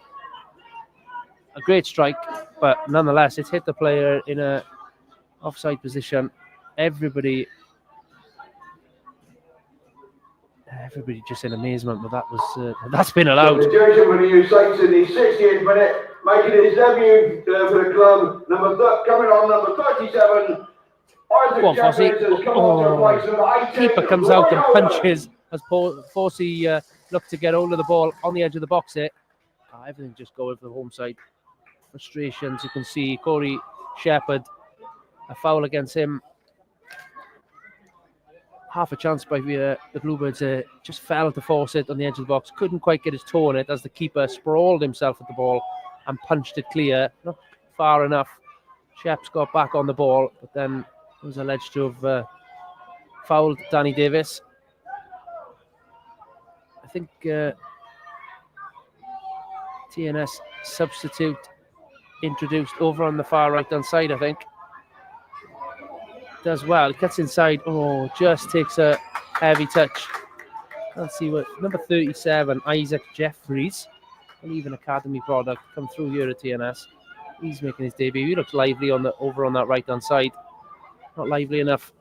A great strike, but nonetheless, it's hit the player in a offside position. Everybody just in amazement, but that's been allowed. The jersey for the U6 in the 60th minute, making his debut for the club. Coming on number 37. Go on, Fossey. Keeper comes out and punches as Fossey looked to get hold of the ball on the edge of the box here. Everything just going for the home side. Frustrations, you can see Corey Shepherd, a foul against him. Half a chance by the Bluebirds just fell to force it on the edge of the box. Couldn't quite get his toe on it as the keeper sprawled himself at the ball and punched it clear. Not far enough. Sheps got back on the ball, but then was alleged to have fouled Danny Davis. I think TNS substitute introduced over on the far right-hand side, I think. Does well, cuts inside. Oh, just takes a heavy touch. Let's see what number 37, Isaac Jeffries, I believe an academy product, come through here at TNS. He's making his debut. He looks lively over on that right-hand side. Not lively enough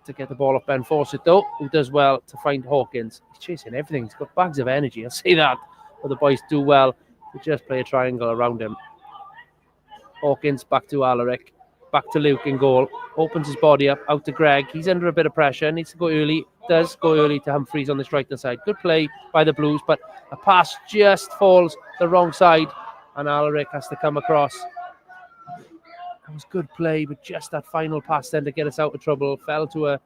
to get the ball off Ben Fawcett, though, who does well to find Hawkins. He's chasing everything. He's got bags of energy, I'll say that. But the boys do well to just play a triangle around him. Hawkins back to Alaric. Back to Luke in goal. Opens his body up, out to Greg. He's under a bit of pressure. Needs to go early. Does go early to Humphreys on this right-hand side. Good play by the Blues, but a pass just falls the wrong side, and Alaric has to come across. That was good play, but just that final pass then to get us out of trouble. Fell to a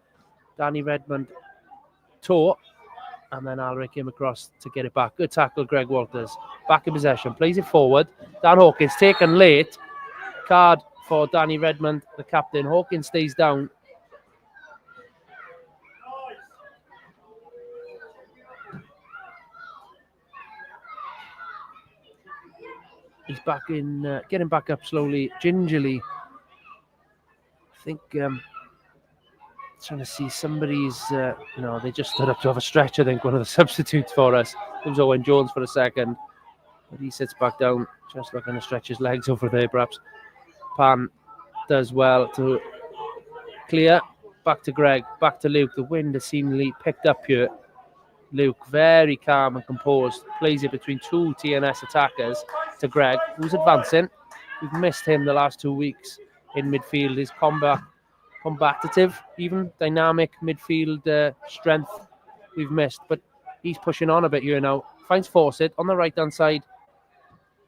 Danny Redmond toe, and then Alaric came across to get it back. Good tackle, Greg Walters. Back in possession. Plays it forward. Dan Hawkins taken late. Card for Danny Redmond, the captain. Hawkins stays down. He's back in, getting back up slowly, gingerly. I think trying to see somebody's. No, they just stood up to have a stretch. I think one of the substitutes for us. It was Owen Jones for a second, but he sits back down, just looking to stretch his legs over there, perhaps. Pan does well to clear. Back to Greg, back to Luke. The wind has seemingly picked up here. Luke, very calm and composed, plays it between two TNS attackers to Greg, who's advancing. We've missed him the last 2 weeks in midfield. His combative, even dynamic midfield strength we've missed, but he's pushing on a bit here now. Finds Fawcett on the right-hand side.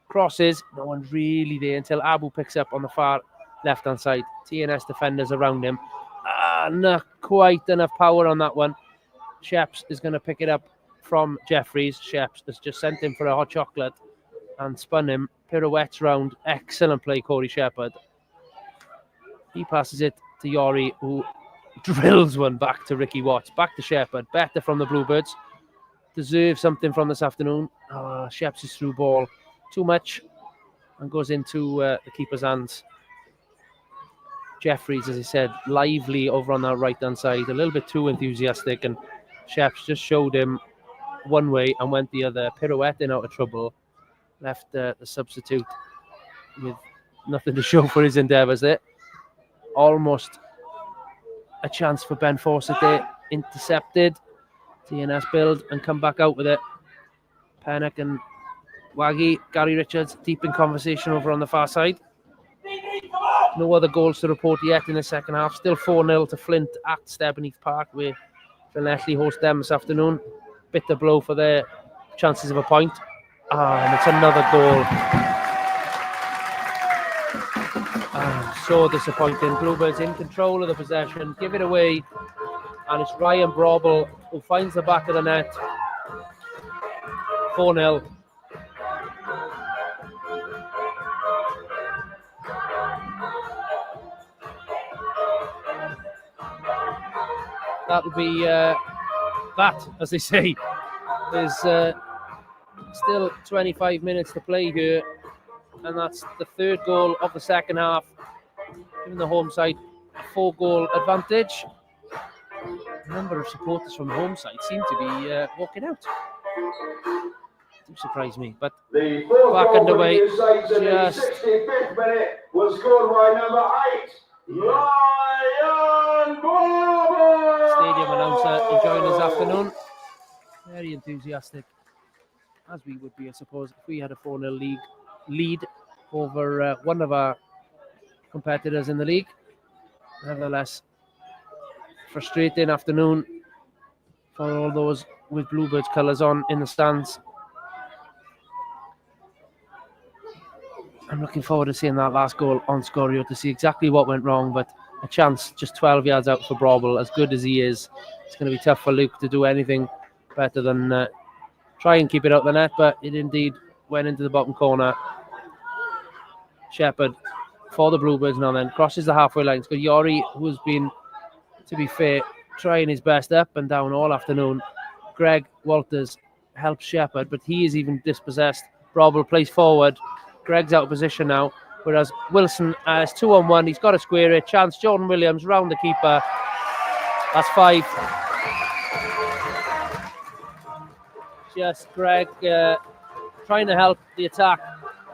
Crosses, no one's really there until Abu picks up on the far left-hand side. TNS defenders around him. Not quite enough power on that one. Sheps is going to pick it up from Jeffries. Sheps has just sent him for a hot chocolate and spun him. Pirouettes round. Excellent play, Corey Shepherd. He passes it to Yori, who drills one back to Ricky Watts. Back to Shepherd. Better from the Bluebirds. Deserve something from this afternoon. Sheps is through ball too much and goes into the keeper's hands. Jeffries, as I said, lively over on that right-hand side. A little bit too enthusiastic, and Sheps just showed him one way and went the other. Pirouetting out of trouble. Left the substitute with nothing to show for his endeavours there. Almost a chance for Ben Fawcett there. Intercepted. TNS build and come back out with it. Pennock and Waggy. Gary Richards deep in conversation over on the far side. No other goals to report yet in the second half. Still 4-0 to Flint at Stevenage Park, where Llanelli host them this afternoon. Bitter blow for their chances of a point. And it's another goal. So disappointing. Bluebirds in control of the possession. Give it away. And it's Ryan Brobel who finds the back of the net. 4-0. That'll be that, as they say. There's still 25 minutes to play here, and that's the third goal of the second half. Giving the home side a 4-goal advantage. A number of supporters from the home side seem to be walking out. Don't surprise me, but the fourth back goal underway. For the Saints in the 65th minute was scored by number 8, Ryan Brobel. Stadium announcer enjoying his afternoon. Very enthusiastic, as we would be, I suppose, if we had a 4-0 lead over one of our competitors in the league. Nevertheless, frustrating afternoon for all those with Bluebirds colours on in the stands. I'm looking forward to seeing that last goal on Scorio to see exactly what went wrong, but a chance just 12 yards out for Brobel. As good as he is, it's going to be tough for Luke to do anything better than try and keep it out the net, but it indeed went into the bottom corner. Shepherd for the Bluebirds now then. Crosses the halfway line. It's got Rory, who's been, to be fair, trying his best up and down all afternoon. Greg Walters helps Shepherd, but he is even dispossessed. Brobble plays forward. Greg's out of position now, whereas Wilson is 2-on-1. He's got to square it. Chance, Jordan Williams round the keeper. That's 5. Just Greg trying to help the attack.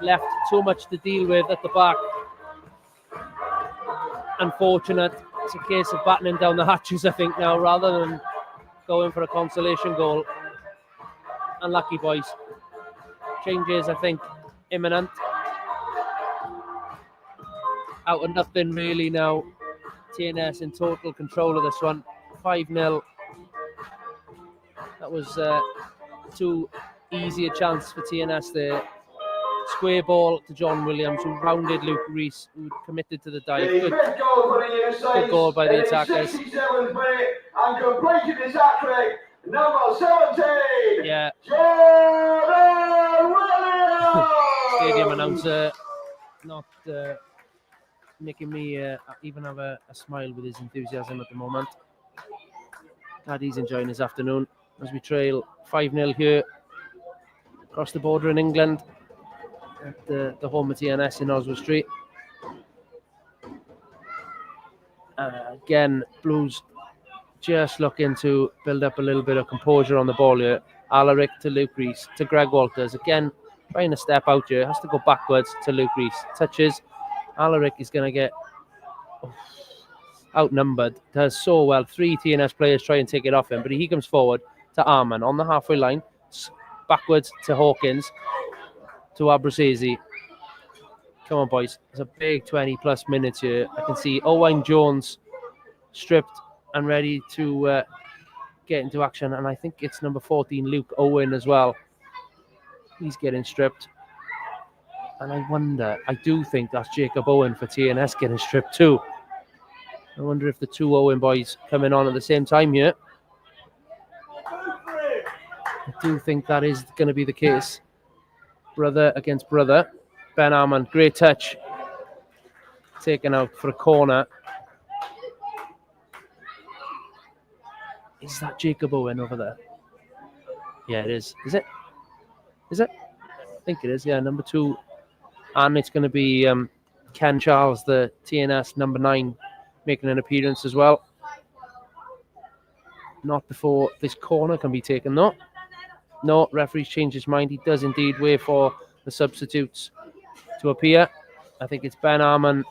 Left too much to deal with at the back. Unfortunate. It's a case of battening down the hatches, I think, now, rather than going for a consolation goal. Unlucky, boys. Changes, I think, imminent. Out of nothing, really, now. TNS in total control of this one. 5-0. That was too easy a chance for TNS there. Square ball to John Williams, who rounded Luke Rees, who committed to the dive. Good goal by the attackers. And completed his hat-trick, number 17. Yeah. Jordan Williams. Stadium announcer not making me even have a smile with his enthusiasm at the moment. Glad he's enjoying his afternoon as we trail 5-0 here across the border in England at the home of TNS in Oswald Street. Again, Blues just looking to build up a little bit of composure on the ball here. Alaric to Luke Rees to Greg Walters. Again, trying to step out here. Has to go backwards to Luke Rees. Touches. Alaric is going to get outnumbered. Does so well. 3 TNS players try and take it off him, but he comes forward to Arman on the halfway line. Backwards to Hawkins. To Abruzzese. Come on, boys. It's a big 20-plus minutes here. I can see Owain Jones stripped and ready to get into action. And I think it's number 14, Luke Owen, as well. He's getting stripped. And I wonder, I do think that's Jacob Owen for TNS getting stripped too. I wonder if the 2 Owen boys coming on at the same time here. I do think that is going to be the case. Brother against brother. Ben Armand, great touch. Taken out for a corner. Is that Jacob Owen over there? Yeah, it is. Is it? Is it? I think it is, yeah, number 2. And it's going to be Ken Charles, the TNS number 9, making an appearance as well. Not before this corner can be taken, though. No, referee's changed his mind. He does indeed wait for the substitutes to appear. I think it's Ben Arman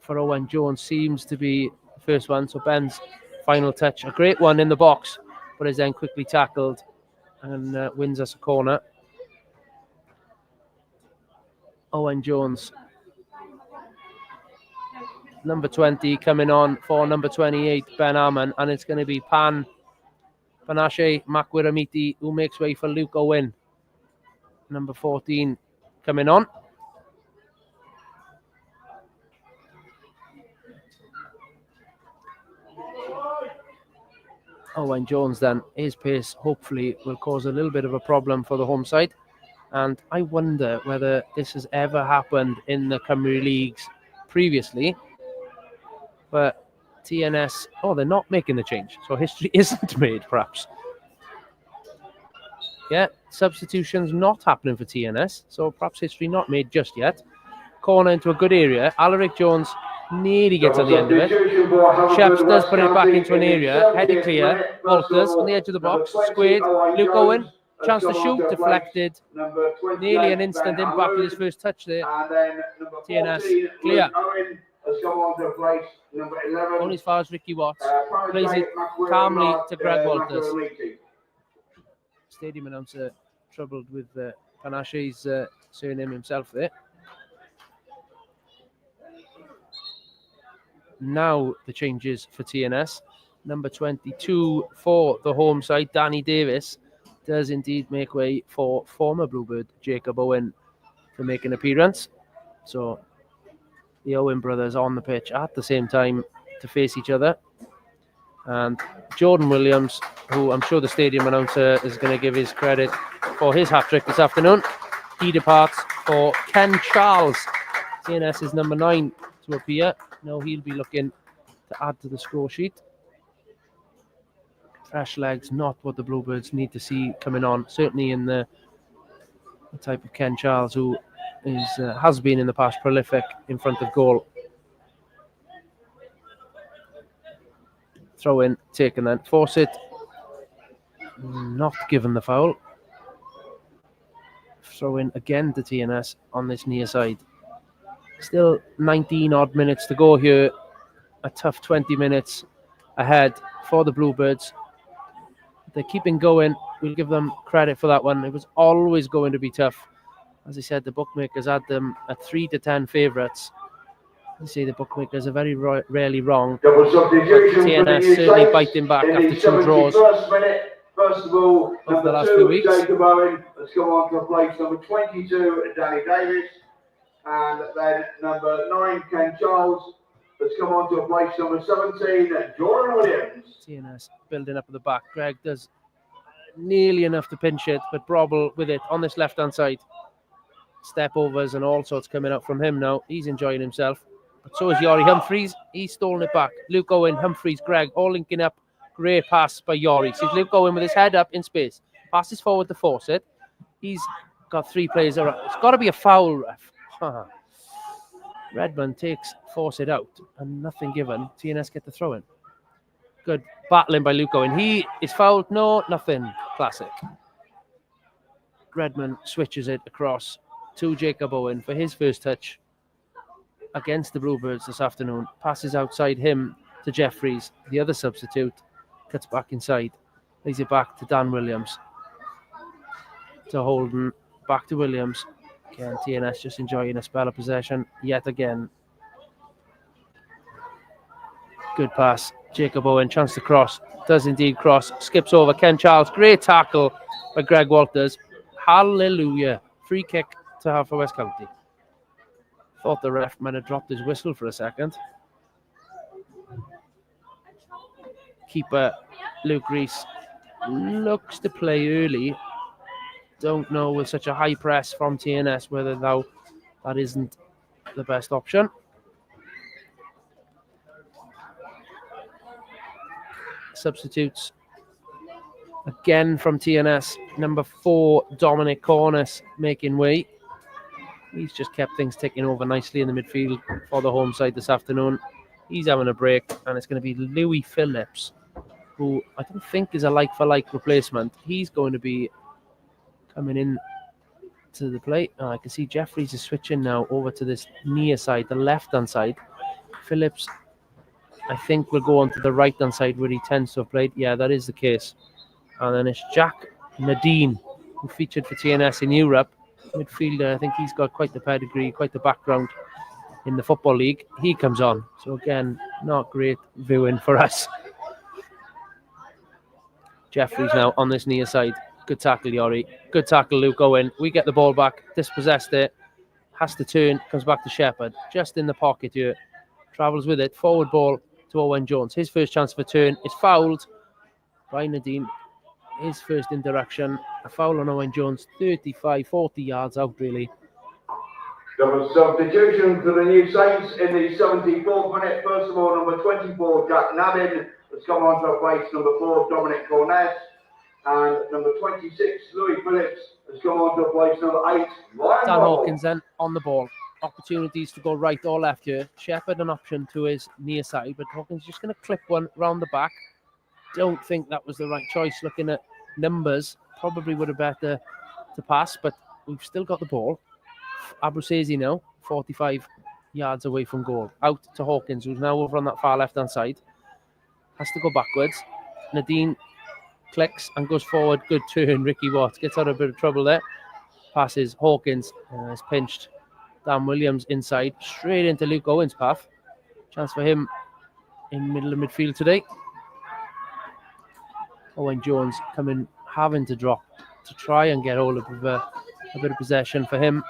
for Owen Jones seems to be the first one. So Ben's final touch. A great one in the box, but is then quickly tackled and wins us a corner. Owen Jones. Number 20 coming on for number 28, Ben Arman. And it's going to be Panache Makwiramiti, who makes way for Luke Owen. Number 14 coming on. Owen Jones then, his pace hopefully will cause a little bit of a problem for the home side. And I wonder whether this has ever happened in the Cymru Leagues previously. But TNS, they're not making the change. So history isn't made, perhaps. Yeah, substitutions not happening for TNS. So perhaps history not made just yet. Corner into a good area. Alaric Jones nearly gets on the end of it. Sheps does put it back into an area. Headed clear. Walters on the edge of the box. Squared. Luke Owen. Chance to shoot. Deflected. Nearly an instant impact with his first touch there. TNS clear. Only as far as Ricky Watts. Plays it calmly to Greg Walters. Stadium announcer troubled with Panache's surname himself there. Now the changes for TNS. Number 22 for the home side, Danny Davis, does indeed make way for former Bluebird Jacob Owen to make an appearance. So the Owen brothers on the pitch at the same time to face each other. And Jordan Williams, who I'm sure the stadium announcer is going to give his credit for his hat-trick this afternoon, he departs for Ken Charles. TNS is number 9 to appear. Now he'll be looking to add to the score sheet. Fresh legs, not what the Bluebirds need to see coming on. Certainly in the type of Ken Charles, who has been in the past prolific in front of goal. Throw in, taken then. Force it. Not given the foul. Throw in again to TNS on this near side. Still 19 odd minutes to go here. A tough 20 minutes ahead for the Bluebirds. They're keeping going. We'll give them credit for that one. It was always going to be tough. As I said, the bookmakers had them at 3-10 favourites. You see, the bookmakers are very rarely wrong. Double substitution for the TNS new certainly Saints biting back in after the 2 draws. 71st minute. First of all, Of the last number few 2, weeks. Jacob Owen, has come on to place number 22, Danny Davis. And then number 9, Ken Charles, has come on to place number 17, Jordan Williams. TNS building up at the back. Greg does nearly enough to pinch it, but Brobble with it on this left-hand side. Step overs and all sorts coming up from him now. He's enjoying himself. But so is Rory Humphreys. He's stolen it back. Luke Owen, Humphreys, Greg, all linking up. Great pass by Rory. Sees Luke Owen with his head up in space. Passes forward to force it. He's got 3 players around. It's got to be a foul, ref. Redmond force it out, and nothing given. TNS get the throw in. Good battling by Luke Owen. He is fouled. No, nothing. Classic. Redmond switches it across to Jacob Owen for his first touch against the Bluebirds this afternoon. Passes outside him to Jeffries, the other substitute. Cuts back inside. Lays it back to Dan Williams. To Holden. Back to Williams. Again, TNS just enjoying a spell of possession yet again. Good pass. Jacob Owen, chance to cross. Does indeed cross. Skips over Ken Charles. Great tackle by Greg Walters. Hallelujah. Free kick to Haverfordwest County. Thought the ref might have dropped his whistle for a second. Keeper Luke Rees looks to play early. Don't know with such a high press from TNS whether that isn't the best option. Substitutes again from TNS. Number 4, Dominic Cornish making way. He's just kept things ticking over nicely in the midfield for the home side this afternoon. He's having a break, and it's going to be Louis Phillips, who I don't think is a like-for-like replacement. He's going to be coming in to the plate. I can see Jeffries is switching now over to this near side, the left-hand side. Phillips, I think, will go on to the right-hand side where he tends to have played. Yeah, that is the case. And then it's Jack Nadine, who featured for TNS in Europe. Midfielder, I think he's got quite the pedigree, quite the background in the Football League. He comes on. So again, not great viewing for us. Jeffries now on this near side. Good tackle, Yori. Good tackle, Luke Owen. We get the ball back. Dispossessed it. Has to turn. Comes back to Shepherd. Just in the pocket here. Travels with it. Forward ball to Owen Jones. His first chance for turn is fouled by Nadine. His first interaction. A foul on Owen Jones. 35, 40 yards out, really. Double substitution for the new Saints in the 74th minute. First of all, number 24, Jack Nabin, has come on to place number 4, Dominic Cornett. And number 26, Louis Phillips, has come on to place number 8, Ryan Dan Ball. Hawkins then on the ball. Opportunities to go right or left here. Shepherd an option to his near side, but Hawkins just going to clip one round the back. Don't think that was the right choice. Looking at numbers, probably would have better to pass, but we've still got the ball. Abruzzese now, 45 yards away from goal. Out to Hawkins, who's now over on that far left-hand side. Has to go backwards. Nadine clicks and goes forward. Good turn. Ricky Watts gets out of a bit of trouble there. Passes. Hawkins is pinched. Dan Williams inside. Straight into Luke Owen's path. Chance for him in middle of midfield today. Owen Jones having to drop to try and get hold of a bit of possession for him.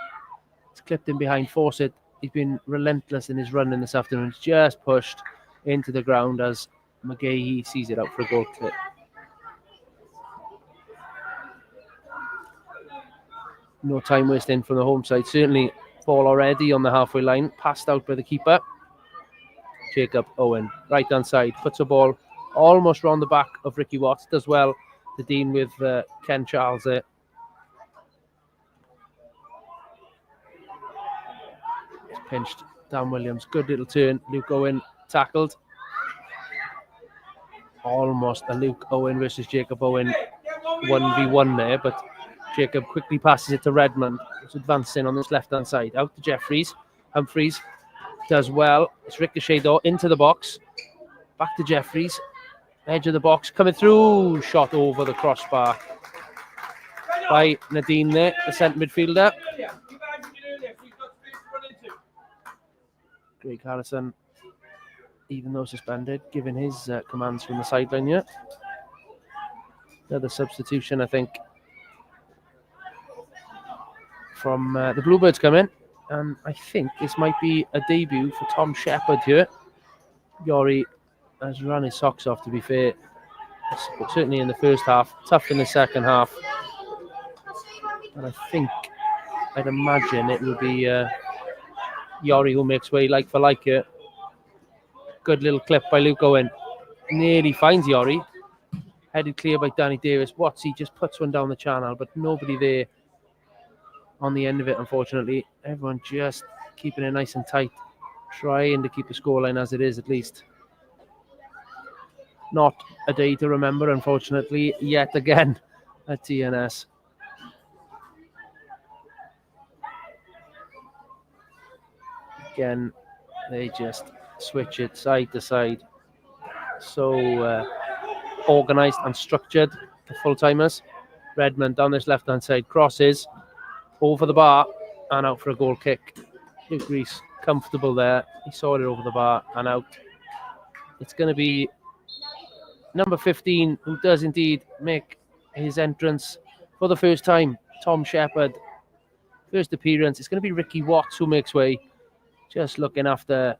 It's clipped in behind Fawcett. He's been relentless in his running this afternoon. He's just pushed into the ground as McGahey sees it out for a goal kick. No time wasting from the home side. Certainly Ball already on the halfway line, passed out by the keeper. Jacob Owen, right hand side, puts a ball almost round the back of Ricky Watts. Does well to deal with Ken Charles there. It's pinched. Dan Williams, good little turn. Luke Owen tackled. Almost a Luke Owen versus Jacob Owen 1v1 there, but Jacob quickly passes it to Redmond, who's advancing on this left-hand side. Out to Jeffries. Humphreys does well. It's ricocheted though into the box. Back to Jeffries. Edge of the box. Coming through. Shot over the crossbar by Nadine there, the centre midfielder. Greg Harrison, even though suspended, giving his commands from the sideline here. Another substitution, I think, from the Bluebirds come in. And I think this might be a debut for Tom Shepherd here. Rory has run his socks off, to be fair. Certainly in the first half. Tough in the second half. And I'd imagine it will be Rory who makes way like for like here. Good little clip by Luke Owen. Nearly finds Rory. Headed clear by Danny Davis. Watsy just puts one down the channel, but nobody there on the end of it, unfortunately. Everyone just keeping it nice and tight. Trying to keep the scoreline as it is, at least. Not a day to remember, unfortunately, yet again at TNS. Again, they just switch it side to side. So organised and structured, the full-timers. Redmond down this left-hand side, crosses over the bar and out for a goal kick. Luke Reese comfortable there. He saw it over the bar and out. It's going to be number 15 who does indeed make his entrance for the first time. Tom Shepherd, first appearance. It's going to be Ricky Watts who makes way. Just looking after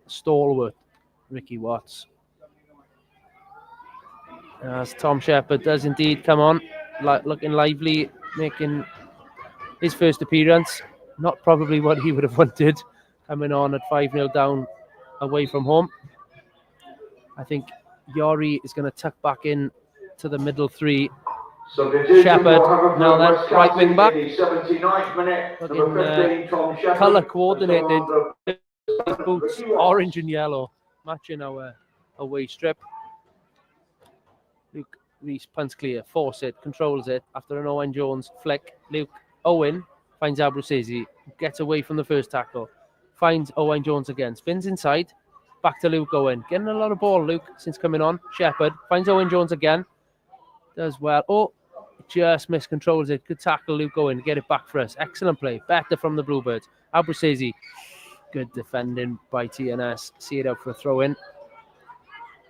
stalwart Ricky Watts. As Tom Shepherd does indeed come on, looking lively, making his first appearance. Not probably what he would have wanted, coming on at 5-0 down away from home. I think Rory is going to tuck back in to the middle three. Shepherd, now then, right wing back. Looking colour coordinated. Boots, orange and yellow, matching our away strip. Luke Reese punts clear, force it, controls it. After an Owen Jones flick, Luke Owen finds Abruzzese, gets away from the first tackle, finds Owen Jones again, spins inside, back to Luke Owen. Getting a lot of ball, Luke, since coming on. Shepherd finds Owen Jones again, does well. Oh, just miscontrols it. Good tackle, Luke Owen, get it back for us. Excellent play, better from the Bluebirds. Abruzzese, good defending by TNS. See it out for a throw-in.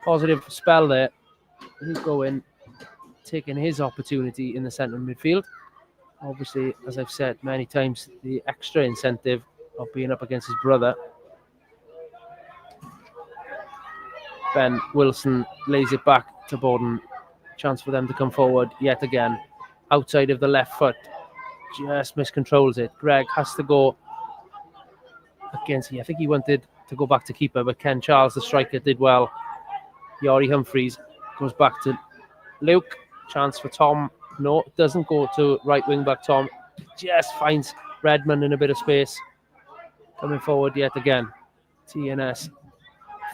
Positive spell there. Luke Owen taking his opportunity in the centre midfield. Obviously, as I've said many times, the extra incentive of being up against his brother. Ben Wilson lays it back to Borden. Chance for them to come forward yet again. Outside of the left foot. Just miscontrols it. Greg has to go against, I think he wanted to go back to keeper, but Ken Charles, the striker, did well. Rory Humphreys goes back to Luke. Chance for Tom. No, it doesn't go to right wing back Tom. Just finds Redmond in a bit of space. Coming forward yet again. TNS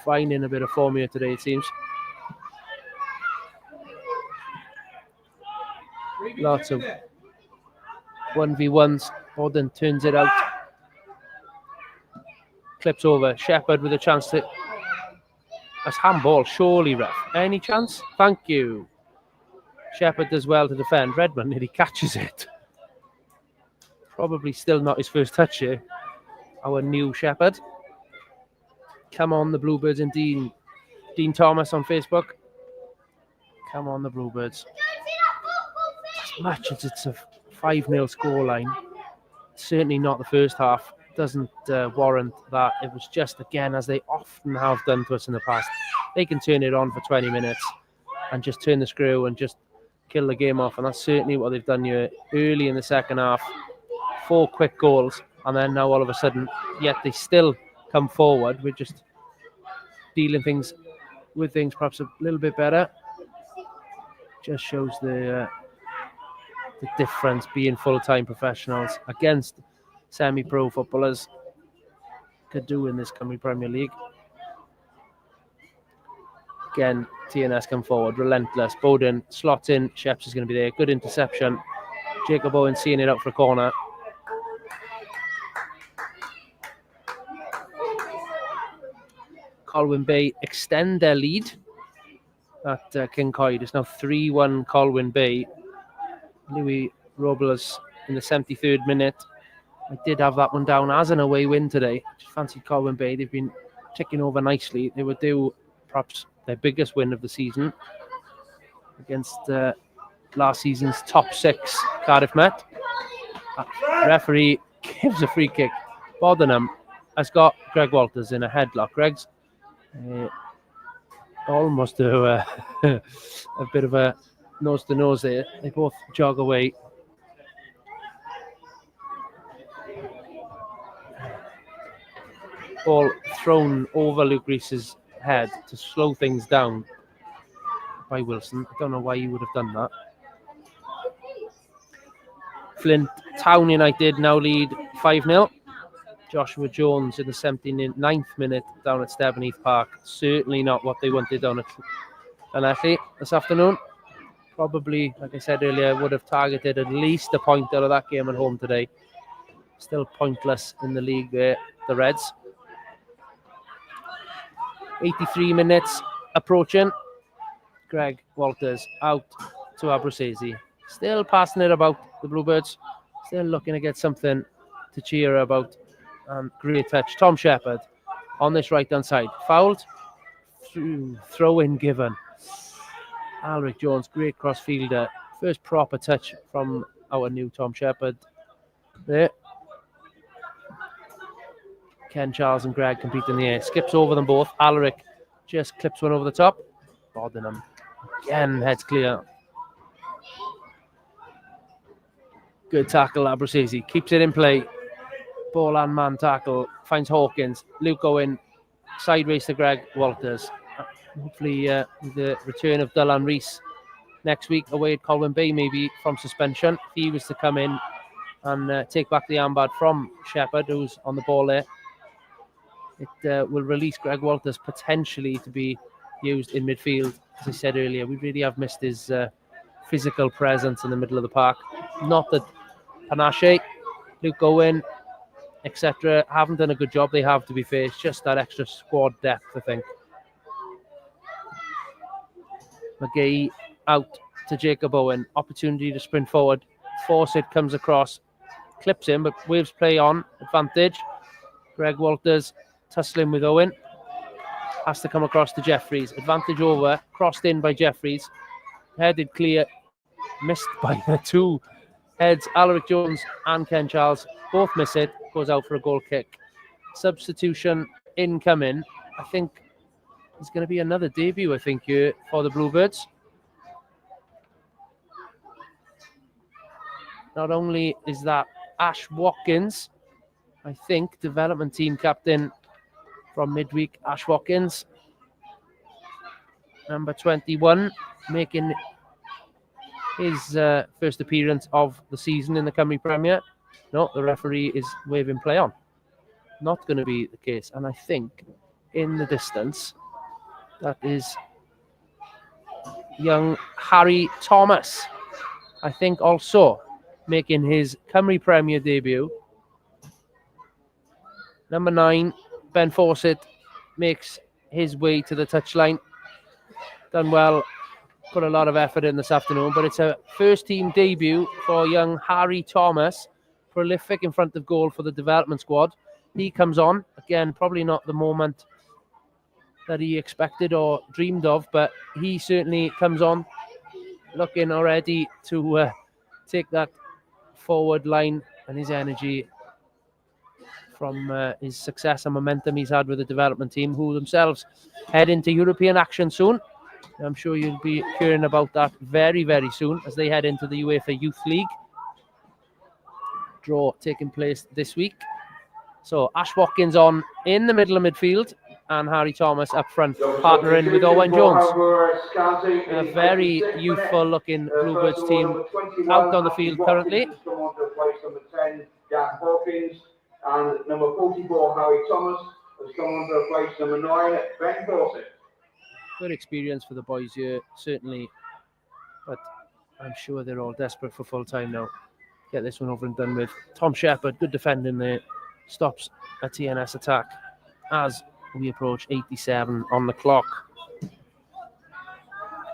finding a bit of form here today, it seems. Lots of 1v1s. Borden turns it out. Clips over. Shepherd with a chance to... That's handball, surely, ref. Any chance? Thank you. Shepherd does well to defend. Redmond nearly catches it. Probably still not his first touch here. Our new Shepherd. Come on, the Bluebirds and Dean Thomas on Facebook. Come on, the Bluebirds. As much as it's a 5-0 scoreline, certainly not the first half. Doesn't warrant that. It was just, again, as they often have done to us in the past, they can turn it on for 20 minutes and just turn the screw and just kill the game off. And that's certainly what they've done here early in the second half. 4 quick goals and then now all of a sudden, yet they still come forward. We're just dealing with things perhaps a little bit better. Just shows the difference being full-time professionals against semi-pro footballers could do in this Cymru Premier League. Again, TNS come forward, relentless. Bowden slots in, Sheps is going to be there. Good interception. Jacob Owen seeing it out for a corner. Colwyn Bay extend their lead at Kincoid. It's now 3-1 Colwyn Bay. Louis Robles in the 73rd minute. I did have that one down as an away win today. Just fancied Colwyn Bay. They've been ticking over nicely. They would do perhaps their biggest win of the season against last season's top 6 Cardiff Met. Referee gives a free kick. Bodenham has got Greg Walters in a headlock. Greg's almost a bit of a nose-to-nose there. They both jog away. Ball thrown over Luke Reese's head to slow things down by Wilson. I don't know why he would have done that. Flint Town United now lead 5-0. Joshua Jones in the 79th minute down at Stevenheath Park. Certainly not what they wanted down at Llanelli this afternoon. Probably, like I said earlier, would have targeted at least a point out of that game at home today. Still pointless in the league there, the Reds. 83 minutes approaching. Greg Walters out to Abruzzese. Still passing it about the Bluebirds. Still looking to get something to cheer about. And great touch. Tom Shepherd on this right-hand side. Fouled. Throw-in given. Alric Jones, great cross-fielder. First proper touch from our new Tom Shepherd there. Ken Charles and Greg compete in the air. Skips over them both. Alaric just clips one over the top. Bodenham again heads clear. Good tackle, Abruzzese. Keeps it in play. Ball and man tackle. Finds Hawkins. Luke Owen. Sideways to Greg Walters. Hopefully with the return of Dylan Rees next week away at Colwyn Bay, maybe from suspension. If he was to come in and take back the armband from Shepherd, who's on the ball there, it will release Greg Walters potentially to be used in midfield. As I said earlier, we really have missed his physical presence in the middle of the park. Not that Panache, Luke Owen, etc. haven't done a good job. They have, to be fair. It's just that extra squad depth, I think. McGee out to Jacob Owen. Opportunity to sprint forward. Fawcett comes across. Clips him, but Waves play on. Advantage. Greg Walters tussling with Owen. Has to come across to Jeffries. Advantage over. Crossed in by Jeffries. Headed clear. Missed by the two heads. Alaric Jones and Ken Charles both miss it. Goes out for a goal kick. Substitution incoming. I think there's going to be another debut, I think, here for the Bluebirds. Not only is that Ash Watkins, I think, development team captain from midweek, Ash Watkins, number 21, making his first appearance of the season in the Cymru Premier. No, the referee is waving play on. Not going to be the case. And I think in the distance, that is young Harry Thomas. I think also making his Cymru Premier debut. Number 9, Ben Fawcett, makes his way to the touchline. Done well, put a lot of effort in this afternoon, but it's a first team debut for young Harry Thomas. Prolific in front of goal for the development squad. He comes on, again, probably not the moment that he expected or dreamed of, but he certainly comes on looking already to take that forward line and his energy from his success and momentum he's had with the development team, who themselves head into European action soon. I'm sure you'll be hearing about that very, very soon as they head into the UEFA Youth League. Draw taking place this week So Ash Watkins on in the middle of midfield and Harry Thomas up front, partnering with Owen Jones. A very youthful looking Bluebirds team out on the field currently. And number 44, Harry Thomas, has come on to place number 9, Ben Fawcett. Good experience for the boys here, certainly. But I'm sure they're all desperate for full time now. Get this one over and done with. Tom Shepherd, good defending there. Stops a TNS attack as we approach 87 on the clock.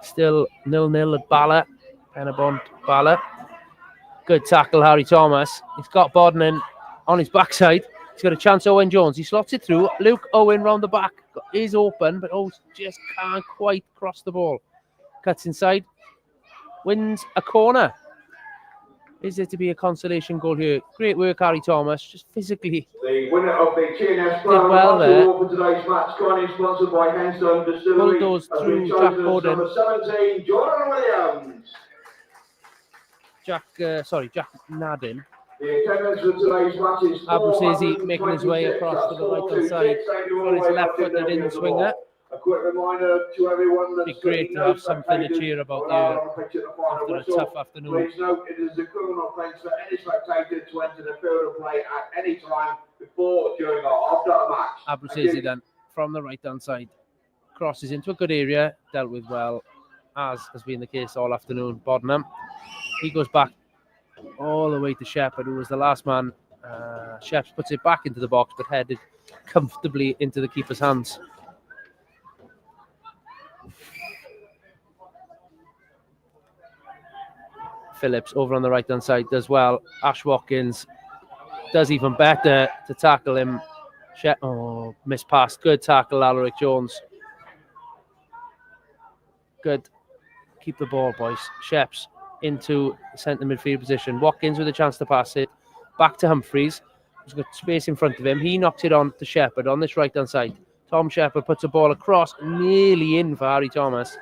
Still 0-0 at Bala. Penabont, Bala. Good tackle, Harry Thomas. He's got Bodden on his backside. He's got a chance, Owen Jones. He slots it through. Luke Owen round the back. Is open, but just can't quite cross the ball. Cuts inside. Wins a corner. Is there to be a consolation goal here? Great work, Harry Thomas. Just physically. The winner of the TNS did well there. for today's match, kindly sponsored by Henstone Distillery, Bulldoze through Jack Bowden. Number 17, Jordan Williams. Jack Nadin. The attendance for today's match is Abruzzese making his way across to the right-hand side. On his left-footed in-swinger. A quick reminder to everyone that's It'd be great to have something to cheer about here after a tough afternoon. Please note it is a criminal offence for any spectator to enter the field of play at any time before, during, or after a match. Abruzzese then from the right-hand side crosses into a good area, dealt with well, as has been the case all afternoon. Bodden, he goes back all the way to Shepherd, who was the last man. Shepherd puts it back into the box, but headed comfortably into the keeper's hands. Phillips over on the right-hand side does well. Ash Watkins does even better to tackle him. Missed pass. Good tackle, Alaric Jones. Good. Keep the ball, boys. Sheps into centre midfield position. Watkins with a chance to pass it. Back to Humphreys. He's got space in front of him. He knocks it on to Shepherd on this right-hand side. Tom Shepherd puts a ball across, nearly in for Harry Thomas.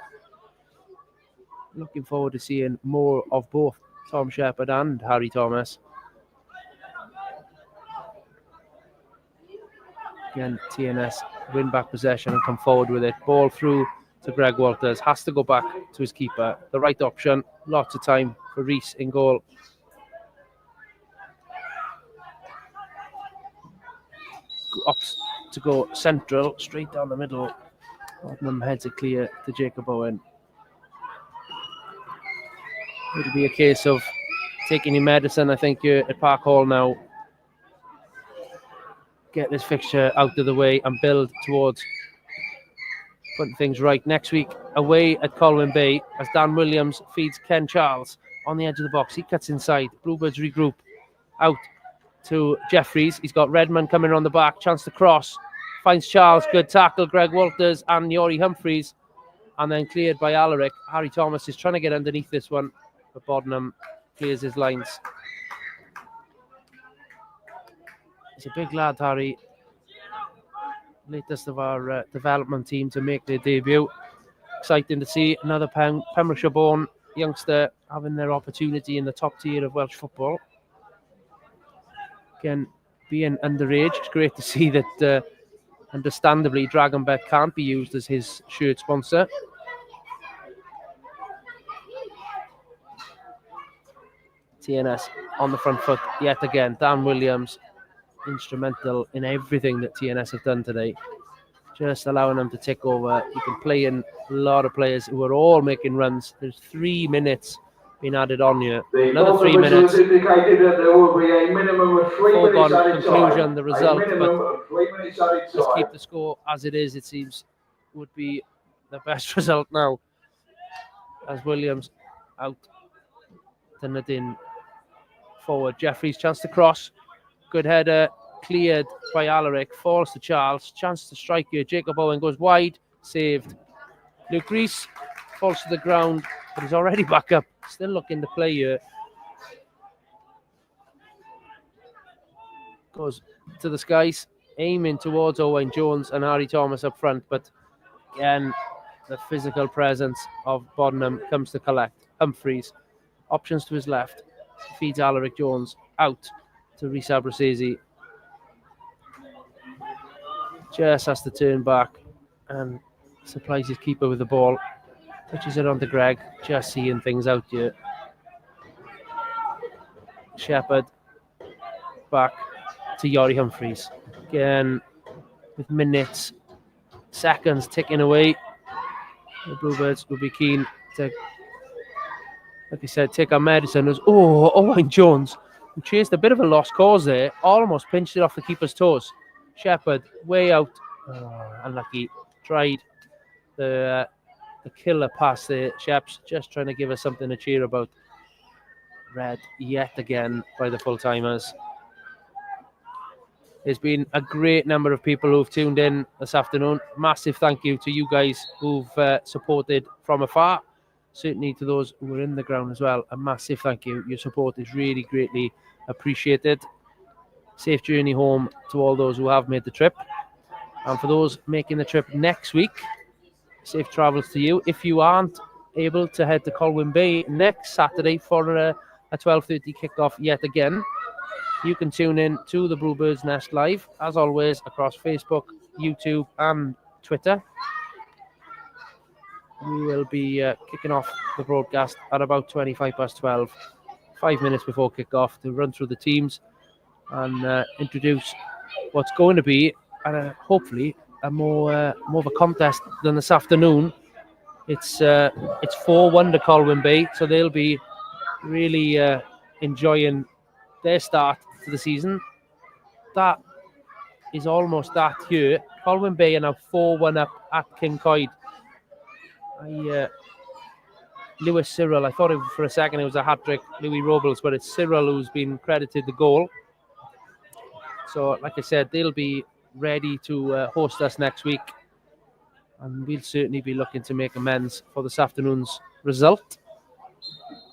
Looking forward to seeing more of both Tom Shepherd and Harry Thomas. Again, TNS win back possession and come forward with it. Ball through to Greg Walters. Has to go back to his keeper. The right option. Lots of time for Reese in goal. Opts to go central, straight down the middle. Tottenham heads it clear to Jacob Owen. It'll be a case of taking your medicine, I think, you're at Park Hall now. Get this fixture out of the way and build towards putting things right. Next week, away at Colwyn Bay, as Dan Williams feeds Ken Charles on the edge of the box. He cuts inside. Bluebirds regroup. Out to Jeffries. He's got Redmond coming on the back. Chance to cross. Finds Charles. Good tackle. Greg Walters and Rory Humphreys. And then cleared by Alaric. Harry Thomas is trying to get underneath this one, but Bodden clears his lines. He's a big lad, Harry. Latest of our development team to make their debut. Exciting to see another Pembrokeshire-born youngster having their opportunity in the top tier of Welsh football. Again, being underage, it's great to see that, understandably, Dragonbet can't be used as his shirt sponsor. TNS on the front foot yet again. Dan Williams, instrumental in everything that TNS have done today. Just allowing them to take over. You can play in a lot of players who are all making runs. There's 3 minutes being added on here. Another 3 minutes. Indicated that there will be a minimum of 3 minutes added conclusion, time. the result, But 3 minutes added just time. keep the score as it is, it seems, would be the best result now. As Williams out to Nadine. Forward, Jeffries, chance to cross. Good header, cleared by Alaric. Falls to Charles. Chance to strike here. Jacob Owen goes wide. Saved. Luke Reese falls to the ground, but he's already back up. Still looking to play here. Goes to the skies, aiming towards Owen Jones and Harry Thomas up front. But again, the physical presence of Bodden comes to collect. Humphreys, options to his left. Feeds Alaric Jones out to Reese Abruzzese. Just has to turn back and supplies his keeper with the ball. Touches it on to Greg. Just seeing things out here. Shepherd back to Rory Humphreys. Again, with minutes, seconds ticking away. The Bluebirds will be keen to, like I said, take our medicine. As Owain Jones, who chased a bit of a lost cause there, almost pinched it off the keeper's toes. Shepherd way out, unlucky. Tried the killer pass there. Sheps just trying to give us something to cheer about. Red yet again by the full-timers. There's been a great number of people who've tuned in this afternoon. Massive thank you to you guys who've supported from afar. Certainly to those who are in the ground as well. A massive thank you. Your support is really greatly appreciated. Safe journey home to all those who have made the trip. And for those making the trip next week, safe travels to you. If you aren't able to head to Colwyn Bay next Saturday for a 12:30 kickoff yet again, you can tune in to the Bluebirds Nest Live, as always, across Facebook, YouTube and Twitter. We will be kicking off the broadcast at about 12:25, 5 minutes before kickoff, to run through the teams and introduce what's going to be, hopefully, a more of a contest than this afternoon. It's 4-1 to Colwyn Bay, so they'll be really enjoying their start to the season. That is almost that here. Colwyn Bay are now 4-1 up at Kincoid. Lewis Cyril, I thought for a second it was a hat-trick, Louis Robles, but it's Cyril who's been credited the goal. So, like I said, they'll be ready to host us next week. And we'll certainly be looking to make amends for this afternoon's result.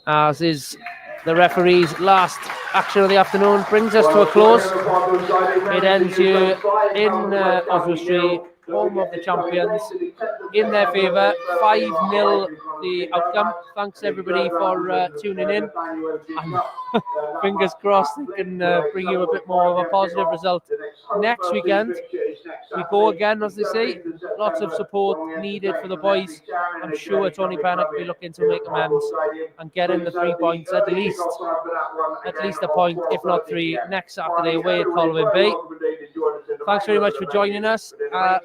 As is the referee's last action of the afternoon, brings us to a close. It ends here in Oswestry, home of the champions, in their favour. 5-0 the outcome. Thanks everybody for tuning in. And fingers crossed we can bring you a bit more of a positive result next weekend. We go again, as they say. Lots of support needed for the boys. I'm sure Tony Pennock will be looking to make amends and get in the 3 points at least a point, if not 3, next Saturday away at Colwyn Bay. Thanks very much for joining us.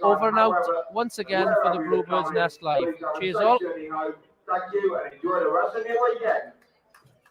Over and out once again for the Bluebirds Nest Live. Cheers all. Thank you and enjoy the rest of your weekend.